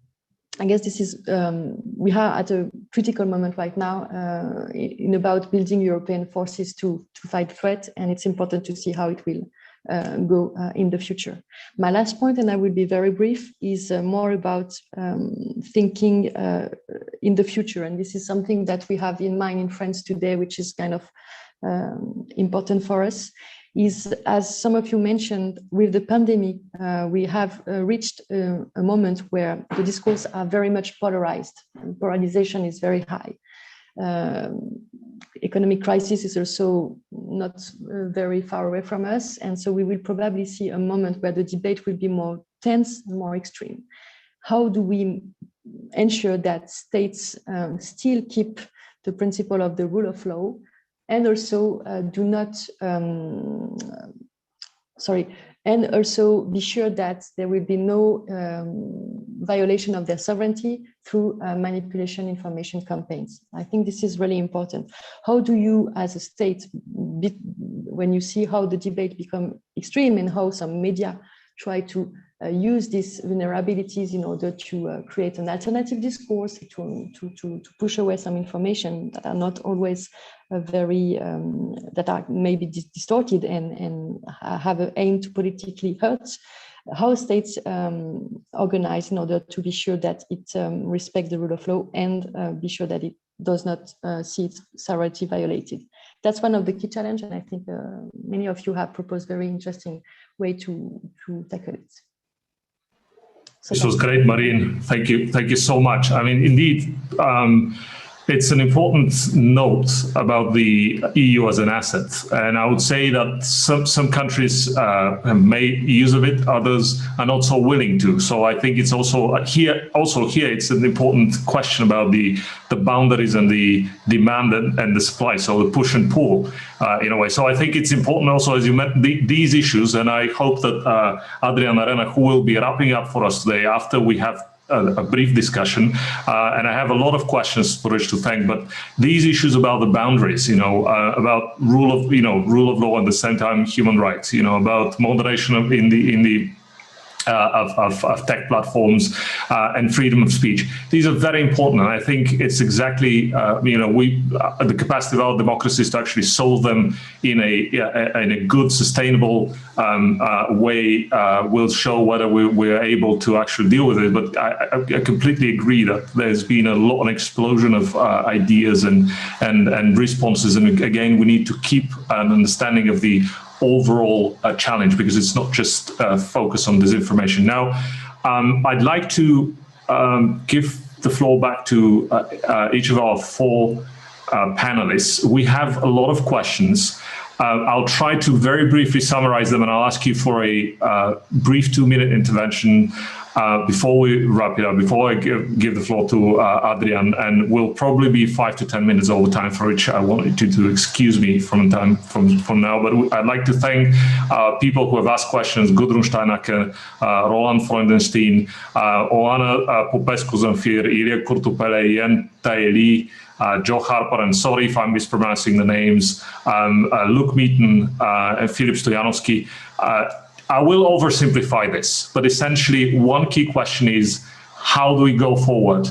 I guess this is, we are at a critical moment right now in about building European forces to fight threat, and it's important to see how it will go in the future. My last point, and I will be very brief, is more about thinking in the future. And this is something that we have in mind in France today, which is kind of important for us, is, as some of you mentioned, with the pandemic, we have reached a moment where the discourse are very much polarized, and polarization is very high. Economic crisis is also not very far away from us, and so we will probably see a moment where the debate will be more tense, more extreme. How do we ensure that states still keep the principle of the rule of law, and also do not, and also be sure that there will be no violation of their sovereignty through manipulation information campaigns. I think this is really important. How do you, as a state, when you see how the debate become extreme and how some media try to use these vulnerabilities in order to create an alternative discourse, to push away some information that are not always very, that are maybe distorted and have an aim to politically hurt, how states organize in order to be sure that it respects the rule of law and be sure that it does not see its sovereignty violated. That's one of the key challenges, and I think many of you have proposed very interesting way to tackle it. So this was great, Marine. Thank you so much. I mean, indeed, it's an important note about the EU as an asset, and I would say that some countries have made use of it, others are not so willing to. So I think it's also here. It's an important question about the boundaries and the demand and the supply. So the push and pull, in a way. So I think it's important also, as you met these issues, and I hope that Adrian Arena, who will be wrapping up for us today after we have a brief discussion, and I have a lot of questions for which to thank, but these issues about the boundaries, about rule of law, at the same time human rights, about moderation of tech platforms and freedom of speech. These are very important, and I think it's exactly the capacity of our democracies to actually solve them in a good, sustainable way will show whether we're able to actually deal with it. But I completely agree that there's been an explosion of ideas and responses, and again, we need to keep an understanding of the overall challenge, because it's not just focus on disinformation. Now, I'd like to give the floor back to each of our four panelists. We have a lot of questions. I'll try to very briefly summarize them, and I'll ask you for a brief 2-minute intervention before we wrap it up, before I give the floor to Adrian, and we'll probably be 5 to 10 minutes over time, for which I want you to excuse me from now. But I'd like to thank people who have asked questions: Gudrun Steinacke, Roland Freudenstein, Oana Popescu-Zamfir, Ilya Kurtupele, Yen Taeli, Joe Harper, and sorry if I'm mispronouncing the names, Luke Meaton, and Filip Stoyanovsky. I will oversimplify this, but essentially one key question is, how do we go forward?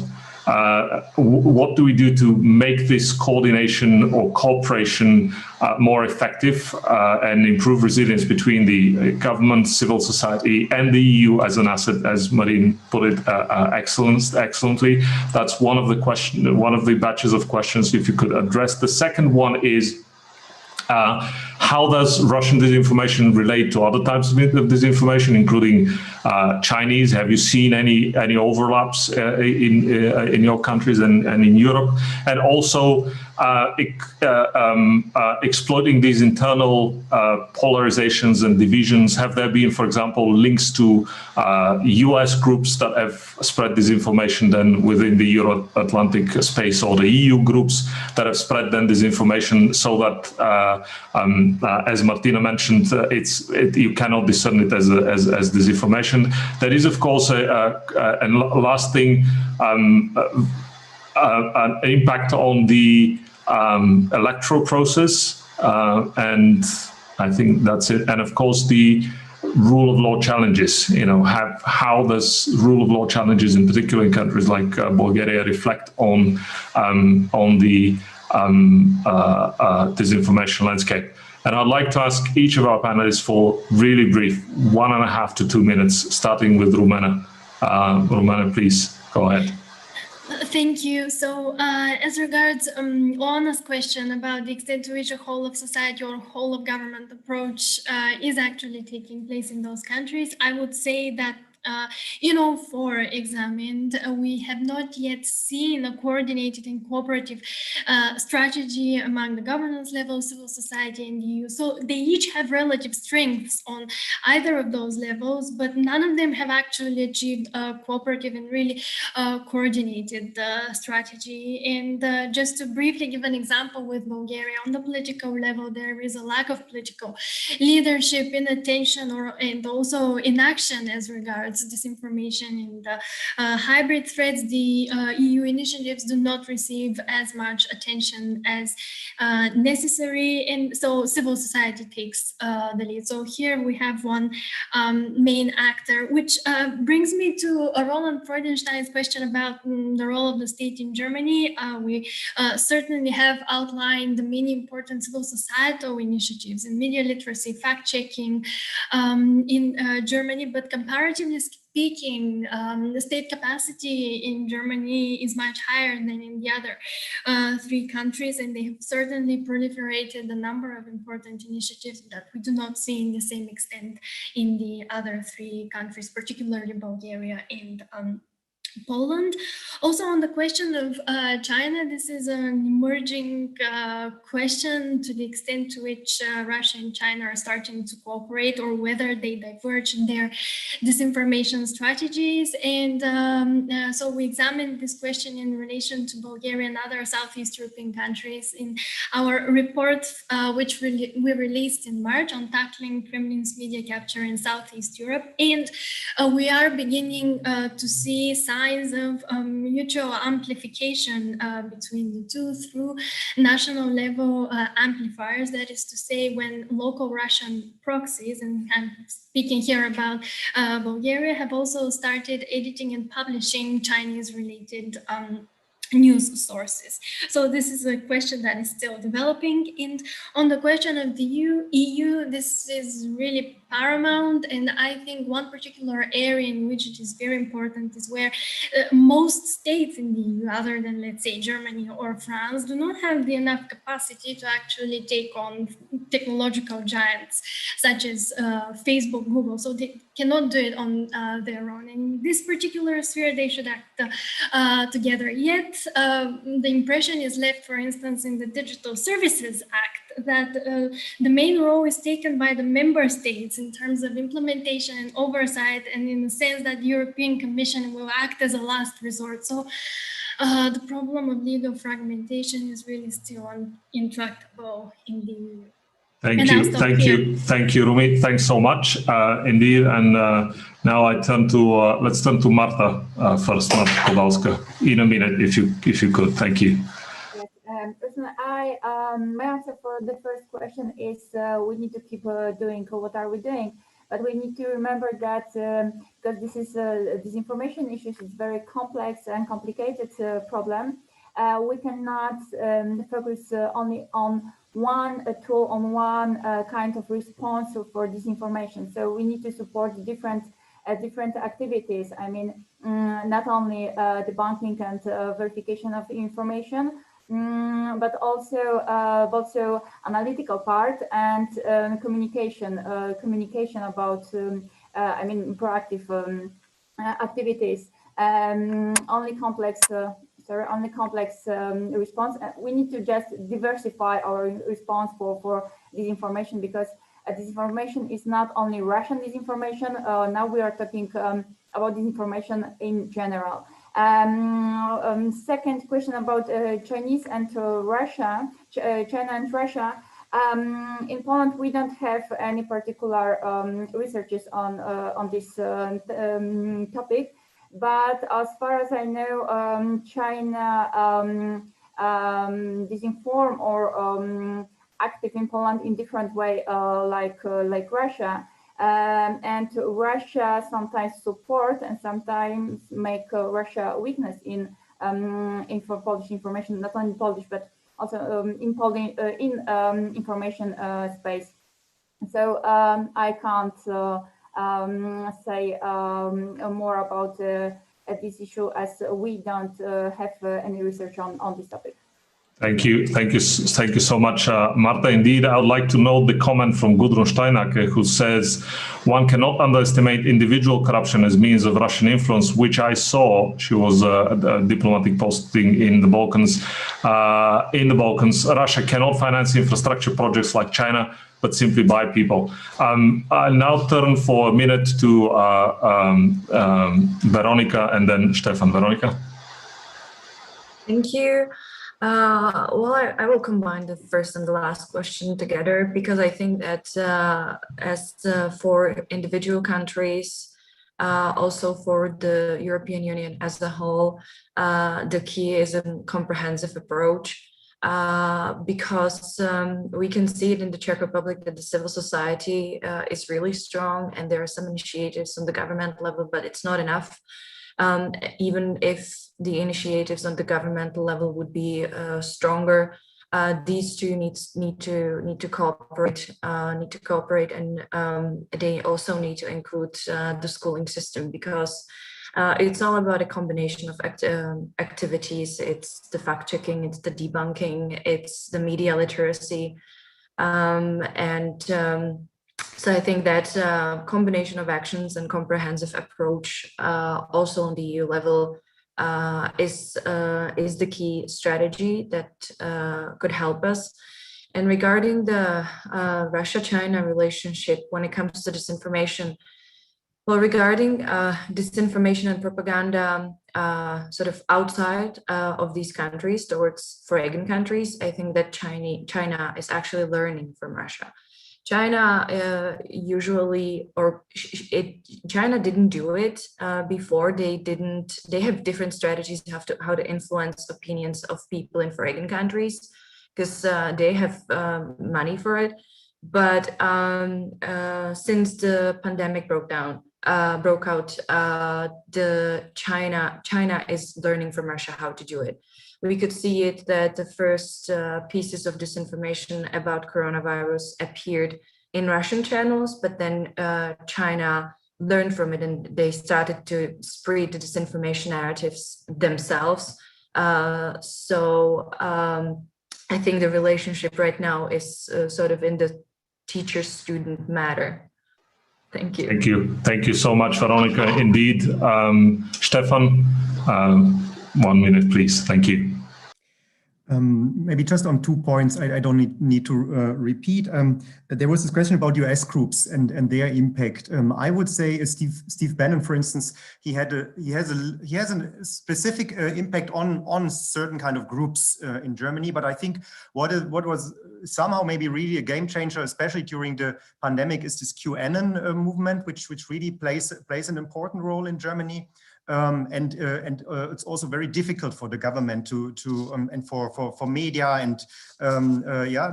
what do we do to make this coordination or cooperation more effective and improve resilience between the government, civil society, and the EU as an asset, as Marine put it excellently. That's one of the batches of questions, if you could address. The second one is, how does Russian disinformation relate to other types of disinformation, including Chinese? Have you seen any overlaps in your countries and in Europe? And also exploiting these internal polarizations and divisions. Have there been, for example, links to US groups that have spread disinformation then within the Euro-Atlantic space, or the EU groups that have spread then disinformation, so that as Martina mentioned, you cannot discern it as disinformation. There is, of course, and last thing, an impact on the electoral process, and I think that's it. And of course, the rule of law challenges. How does rule of law challenges, in particular in countries like Bulgaria, reflect on the disinformation landscape? And I'd like to ask each of our panelists for really brief 1.5 to 2 minutes, starting with Rumena. Rumena, please go ahead. Thank you. So as regards Oana's question about the extent to which a whole of society or whole of government approach is actually taking place in those countries, I would say that for examined, we have not yet seen a coordinated and cooperative strategy among the governance level, civil society, and the EU. So they each have relative strengths on either of those levels, but none of them have actually achieved a cooperative and really coordinated strategy. And just to briefly give an example with Bulgaria, on the political level, there is a lack of political leadership, inattention, and also inaction as regards disinformation and hybrid threats. The EU initiatives do not receive as much attention as necessary, and so civil society takes the lead. So here we have one main actor, which brings me to Roland Freudenstein's question about the role of the state in Germany. We certainly have outlined the many important civil societal initiatives in media literacy, fact-checking in Germany, but comparatively speaking, the state capacity in Germany is much higher than in the other 3 countries, and they have certainly proliferated a number of important initiatives that we do not see in the same extent in the other 3 countries, particularly Bulgaria and Poland. Also, on the question of China, this is an emerging question to the extent to which Russia and China are starting to cooperate, or whether they diverge in their disinformation strategies. And so we examined this question in relation to Bulgaria and other Southeast European countries in our report, which we released in March on tackling Kremlin's media capture in Southeast Europe. And we are beginning to see signs of mutual amplification between the two through national level amplifiers. That is to say, when local Russian proxies, and I'm speaking here about Bulgaria, have also started editing and publishing Chinese related news sources. So this is a question that is still developing. And on the question of the EU, this is really paramount. And I think one particular area in which it is very important is where most states in the EU, other than, let's say, Germany or France, do not have the enough capacity to actually take on technological giants such as Facebook, Google. So they cannot do it on their own. In this particular sphere, they should act together. Yet, the impression is left, for instance, in the Digital Services Act, that the main role is taken by the member states in terms of implementation and oversight, and in the sense that the European Commission will act as a last resort. So the problem of legal fragmentation is really still intractable in the EU. Thank you, Rumi. Thanks so much, indeed. And now let's turn to Marta first, Marta Kowalska, in a minute, if you could. Thank you. Yes, personally, my answer for the first question is we need to keep doing what are we doing. But we need to remember that because this is disinformation issues is very complex and complicated problem. We cannot focus only on one tool, on one kind of response for disinformation. So we need to support different activities. I mean, not only debunking and verification of information, but also analytical part and communication about I mean proactive activities. Only complex response. We need to just diversify our response for disinformation, because disinformation is not only Russian disinformation. Now we are talking about disinformation in general. Second question about Chinese and Russia, China and Russia. In Poland, we don't have any particular researches on this topic, but as far as I know, China disinform or active in Poland in different way, like Russia. And Russia sometimes support and sometimes make Russia weakness in for Polish information, not only Polish but also in information space. So I can't say more about this issue, as we don't have any research on this topic. Thank you so much, Marta. Indeed, I would like to note the comment from Gudrun Steinacke, who says, one cannot underestimate individual corruption as means of Russian influence, which I saw. She was a diplomatic posting in the Balkans. Russia cannot finance infrastructure projects like China, but simply buy people. I'll now turn for a minute to Veronica and then Stefan. Veronica. Thank you. Well, I will combine the first and the last question together, because I think that for individual countries, also for the European Union as a whole, the key is a comprehensive approach, because we can see it in the Czech Republic that the civil society is really strong, and there are some initiatives on the government level, but it's not enough. Even if the initiatives on the governmental level would be stronger, these two need to cooperate. And they also need to include the schooling system, because it's all about a combination of activities. It's the fact checking, it's the debunking, it's the media literacy, so I think that combination of actions and comprehensive approach, also on the EU level, is the key strategy that could help us. And regarding the Russia-China relationship, when it comes to disinformation, well, regarding disinformation and propaganda sort of outside of these countries towards foreign countries, I think that China is actually learning from Russia. China China didn't do it before. They have different strategies how to influence opinions of people in foreign countries, because they have money for it. But since the pandemic broke out, China is learning from Russia how to do it. We could see it that the first pieces of disinformation about coronavirus appeared in Russian channels, but then China learned from it and they started to spread the disinformation narratives themselves. So I think the relationship right now is sort of in the teacher-student matter. Thank you. Thank you so much, Veronica. Indeed. Stefan, 1 minute, please. Thank you. Maybe just on 2 points, I don't need to repeat. There was this question about US groups and their impact. I would say Steve Bannon, for instance, he has a specific impact on certain kind of groups in Germany. But I think what was somehow maybe really a game changer, especially during the pandemic, is this QAnon movement, which really plays an important role in Germany. and it's also very difficult for the government and for media and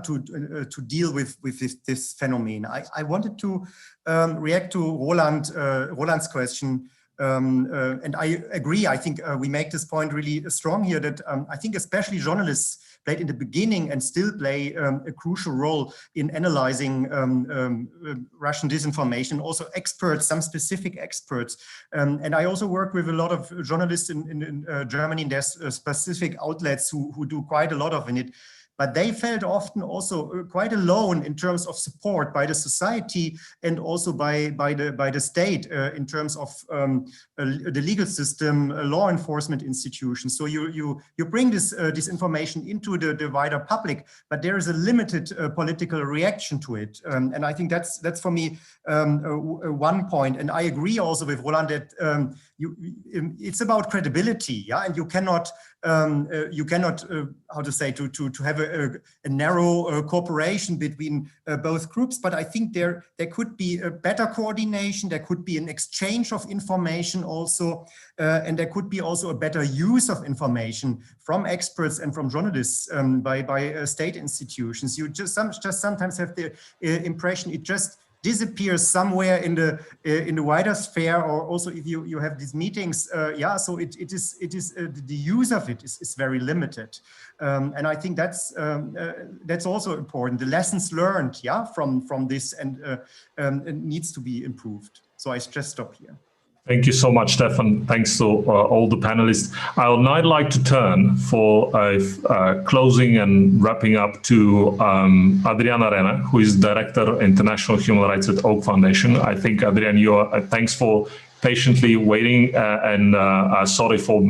to deal with this phenomenon. I wanted to react to Roland's question. And I agree. I think we make this point really strong here that I think especially journalists played in the beginning and still play a crucial role in analyzing Russian disinformation. Also experts, some specific experts. And I also work with a lot of journalists in Germany, and there's specific outlets who do quite a lot of it. But they felt often also quite alone in terms of support by the society and also by the state in terms of the legal system, law enforcement institutions. So you bring this information into the wider public, but there is a limited political reaction to it. And I think that's for me one point. And I agree also with Roland that it's about credibility, yeah, and you cannot how to say to have a narrow cooperation between both groups. But I think there could be a better coordination, there could be an exchange of information also, and there could be also a better use of information from experts and from journalists by state institutions. You just sometimes have the impression it just disappears somewhere in the wider sphere, or also if you have these meetings, so it is the use of it is very limited, and I think that's also important. The lessons learned, from this and needs to be improved. So I just stop here. Thank you so much, Stefan. Thanks to all the panelists. I would now like to turn for closing and wrapping up to Adrian Arena, who is Director International Human Rights at Oak Foundation. I think, Adrian, thanks for patiently waiting and sorry for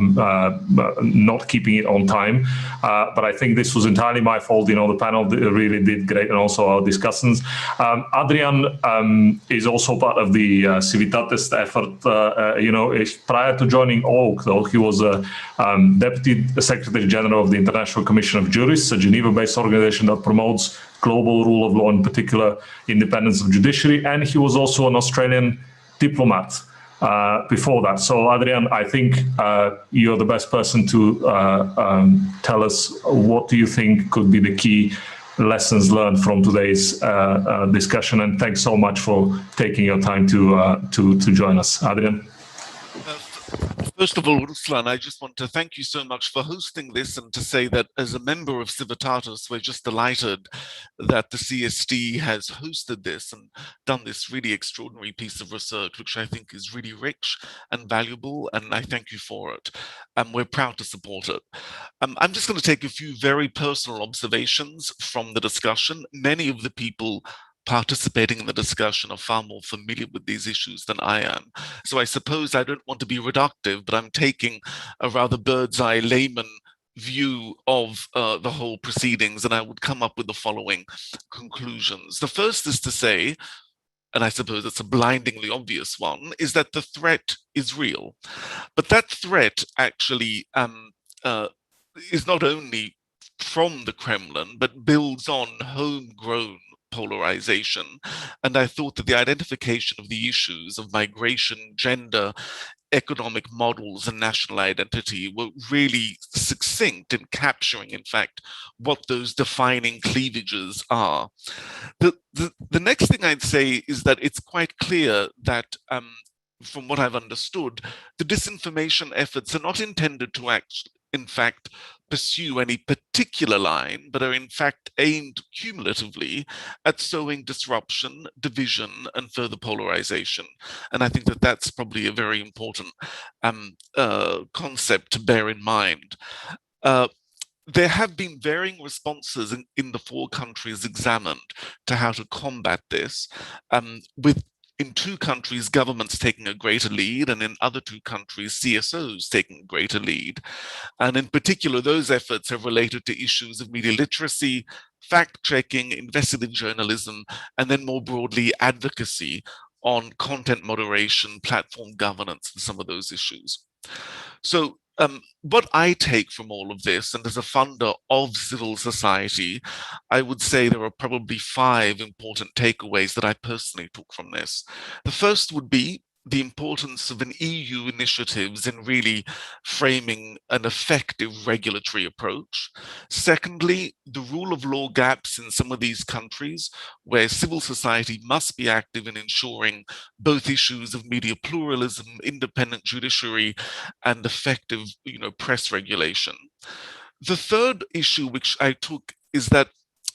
not keeping it on time. But I think this was entirely my fault. The panel really did great, and also our discussants. Adrian is also part of the Civitatis effort. Prior to joining Oak, though, he was a Deputy Secretary General of the International Commission of Jurists, a Geneva-based organization that promotes global rule of law, in particular independence of judiciary, and he was also an Australian diplomat before that. So, Adrian, I think you're the best person to tell us what do you think could be the key lessons learned from today's discussion. And thanks so much for taking your time to join us, Adrian. First of all, Ruslan, I just want to thank you so much for hosting this, and to say that as a member of Civitatis, we're just delighted that the CSD has hosted this and done this really extraordinary piece of research, which I think is really rich and valuable, and I thank you for it. We're proud to support it. I'm just going to take a few very personal observations from the discussion. Many of the people participating in the discussion are far more familiar with these issues than I am. So I suppose I don't want to be reductive, but I'm taking a rather bird's eye layman view of the whole proceedings, and I would come up with the following conclusions. The first is to say, and I suppose it's a blindingly obvious one, is that the threat is real. But that threat actually is not only from the Kremlin, but builds on homegrown polarization. And I thought that the identification of the issues of migration, gender, economic models, and national identity were really succinct in capturing, in fact, what those defining cleavages are. The next thing I'd say is that it's quite clear that from what I've understood, the disinformation efforts are not intended to in fact, pursue any particular line, but are in fact aimed cumulatively at sowing disruption, division, and further polarization. And I think that that's probably a very important concept to bear in mind. There have been varying responses in the 4 countries examined to how to combat this, with in 2 countries, governments taking a greater lead, and in other 2 countries, CSOs taking a greater lead. And in particular, those efforts have related to issues of media literacy, fact-checking, investigative journalism, and then more broadly, advocacy on content moderation, platform governance, and some of those issues. So what I take from all of this, and as a funder of civil society, I would say there are probably 5 important takeaways that I personally took from this. The first would be the importance of an EU initiatives in really framing an effective regulatory approach. Secondly, the rule of law gaps in some of these countries where civil society must be active in ensuring both issues of media pluralism, independent judiciary, and effective, press regulation. The third issue which I took is that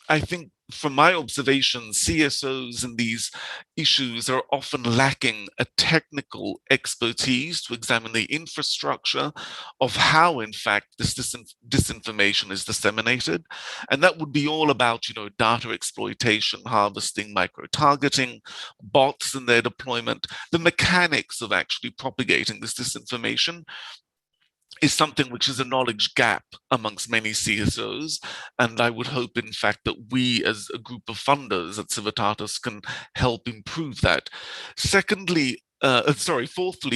I think from my observations, CSOs in these issues are often lacking a technical expertise to examine the infrastructure of how, in fact, this disinformation is disseminated. And that would be all about, data exploitation, harvesting, micro-targeting, bots and their deployment, the mechanics of actually propagating this disinformation is something which is a knowledge gap amongst many CSOs. And I would hope, in fact, that we as a group of funders at Civitatis can help improve that. Fourthly,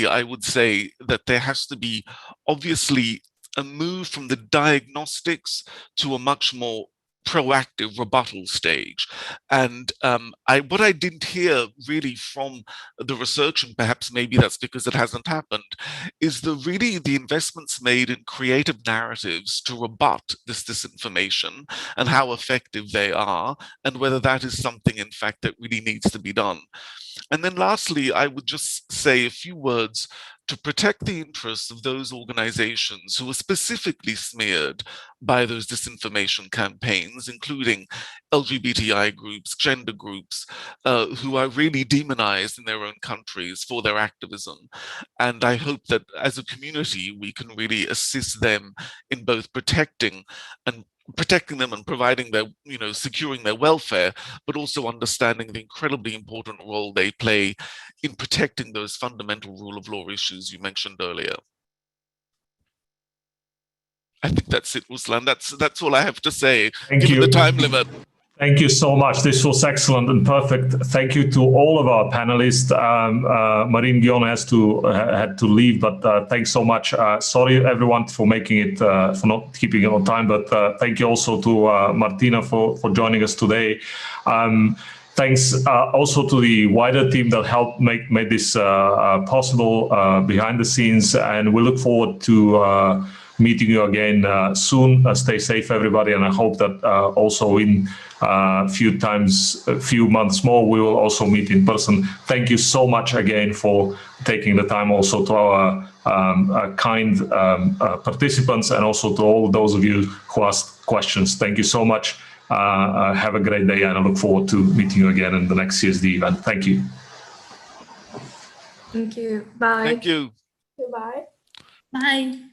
I would say that there has to be obviously a move from the diagnostics to a much more proactive rebuttal stage. And what I didn't hear really from the research, and perhaps maybe that's because it hasn't happened, is the investments made in creative narratives to rebut this disinformation and how effective they are, and whether that is something, in fact, that really needs to be done. And then lastly, I would just say a few words to protect the interests of those organizations who are specifically smeared by those disinformation campaigns, including LGBTI groups, gender groups, who are really demonized in their own countries for their activism. And I hope that as a community, we can really assist them in both protecting them and providing their, securing their welfare, but also understanding the incredibly important role they play in protecting those fundamental rule of law issues you mentioned earlier. I think that's it, Ruslan. That's all I have to say, given the time limit. Thank you so much. This was excellent and perfect. Thank you to all of our panelists. Marine Guion had to leave, but thanks so much. Sorry everyone for not keeping it on time, but thank you also to Martina for joining us today. Thanks also to the wider team that helped make this possible behind the scenes, and we look forward to meeting you again soon. Stay safe, everybody, and I hope that also in a few months more, we will also meet in person. Thank you so much again for taking the time, also to our kind participants, and also to all those of you who asked questions. Thank you so much. Have a great day, and I look forward to meeting you again in the next CSD event. Thank you. Thank you. Bye. Thank you. Goodbye. Bye.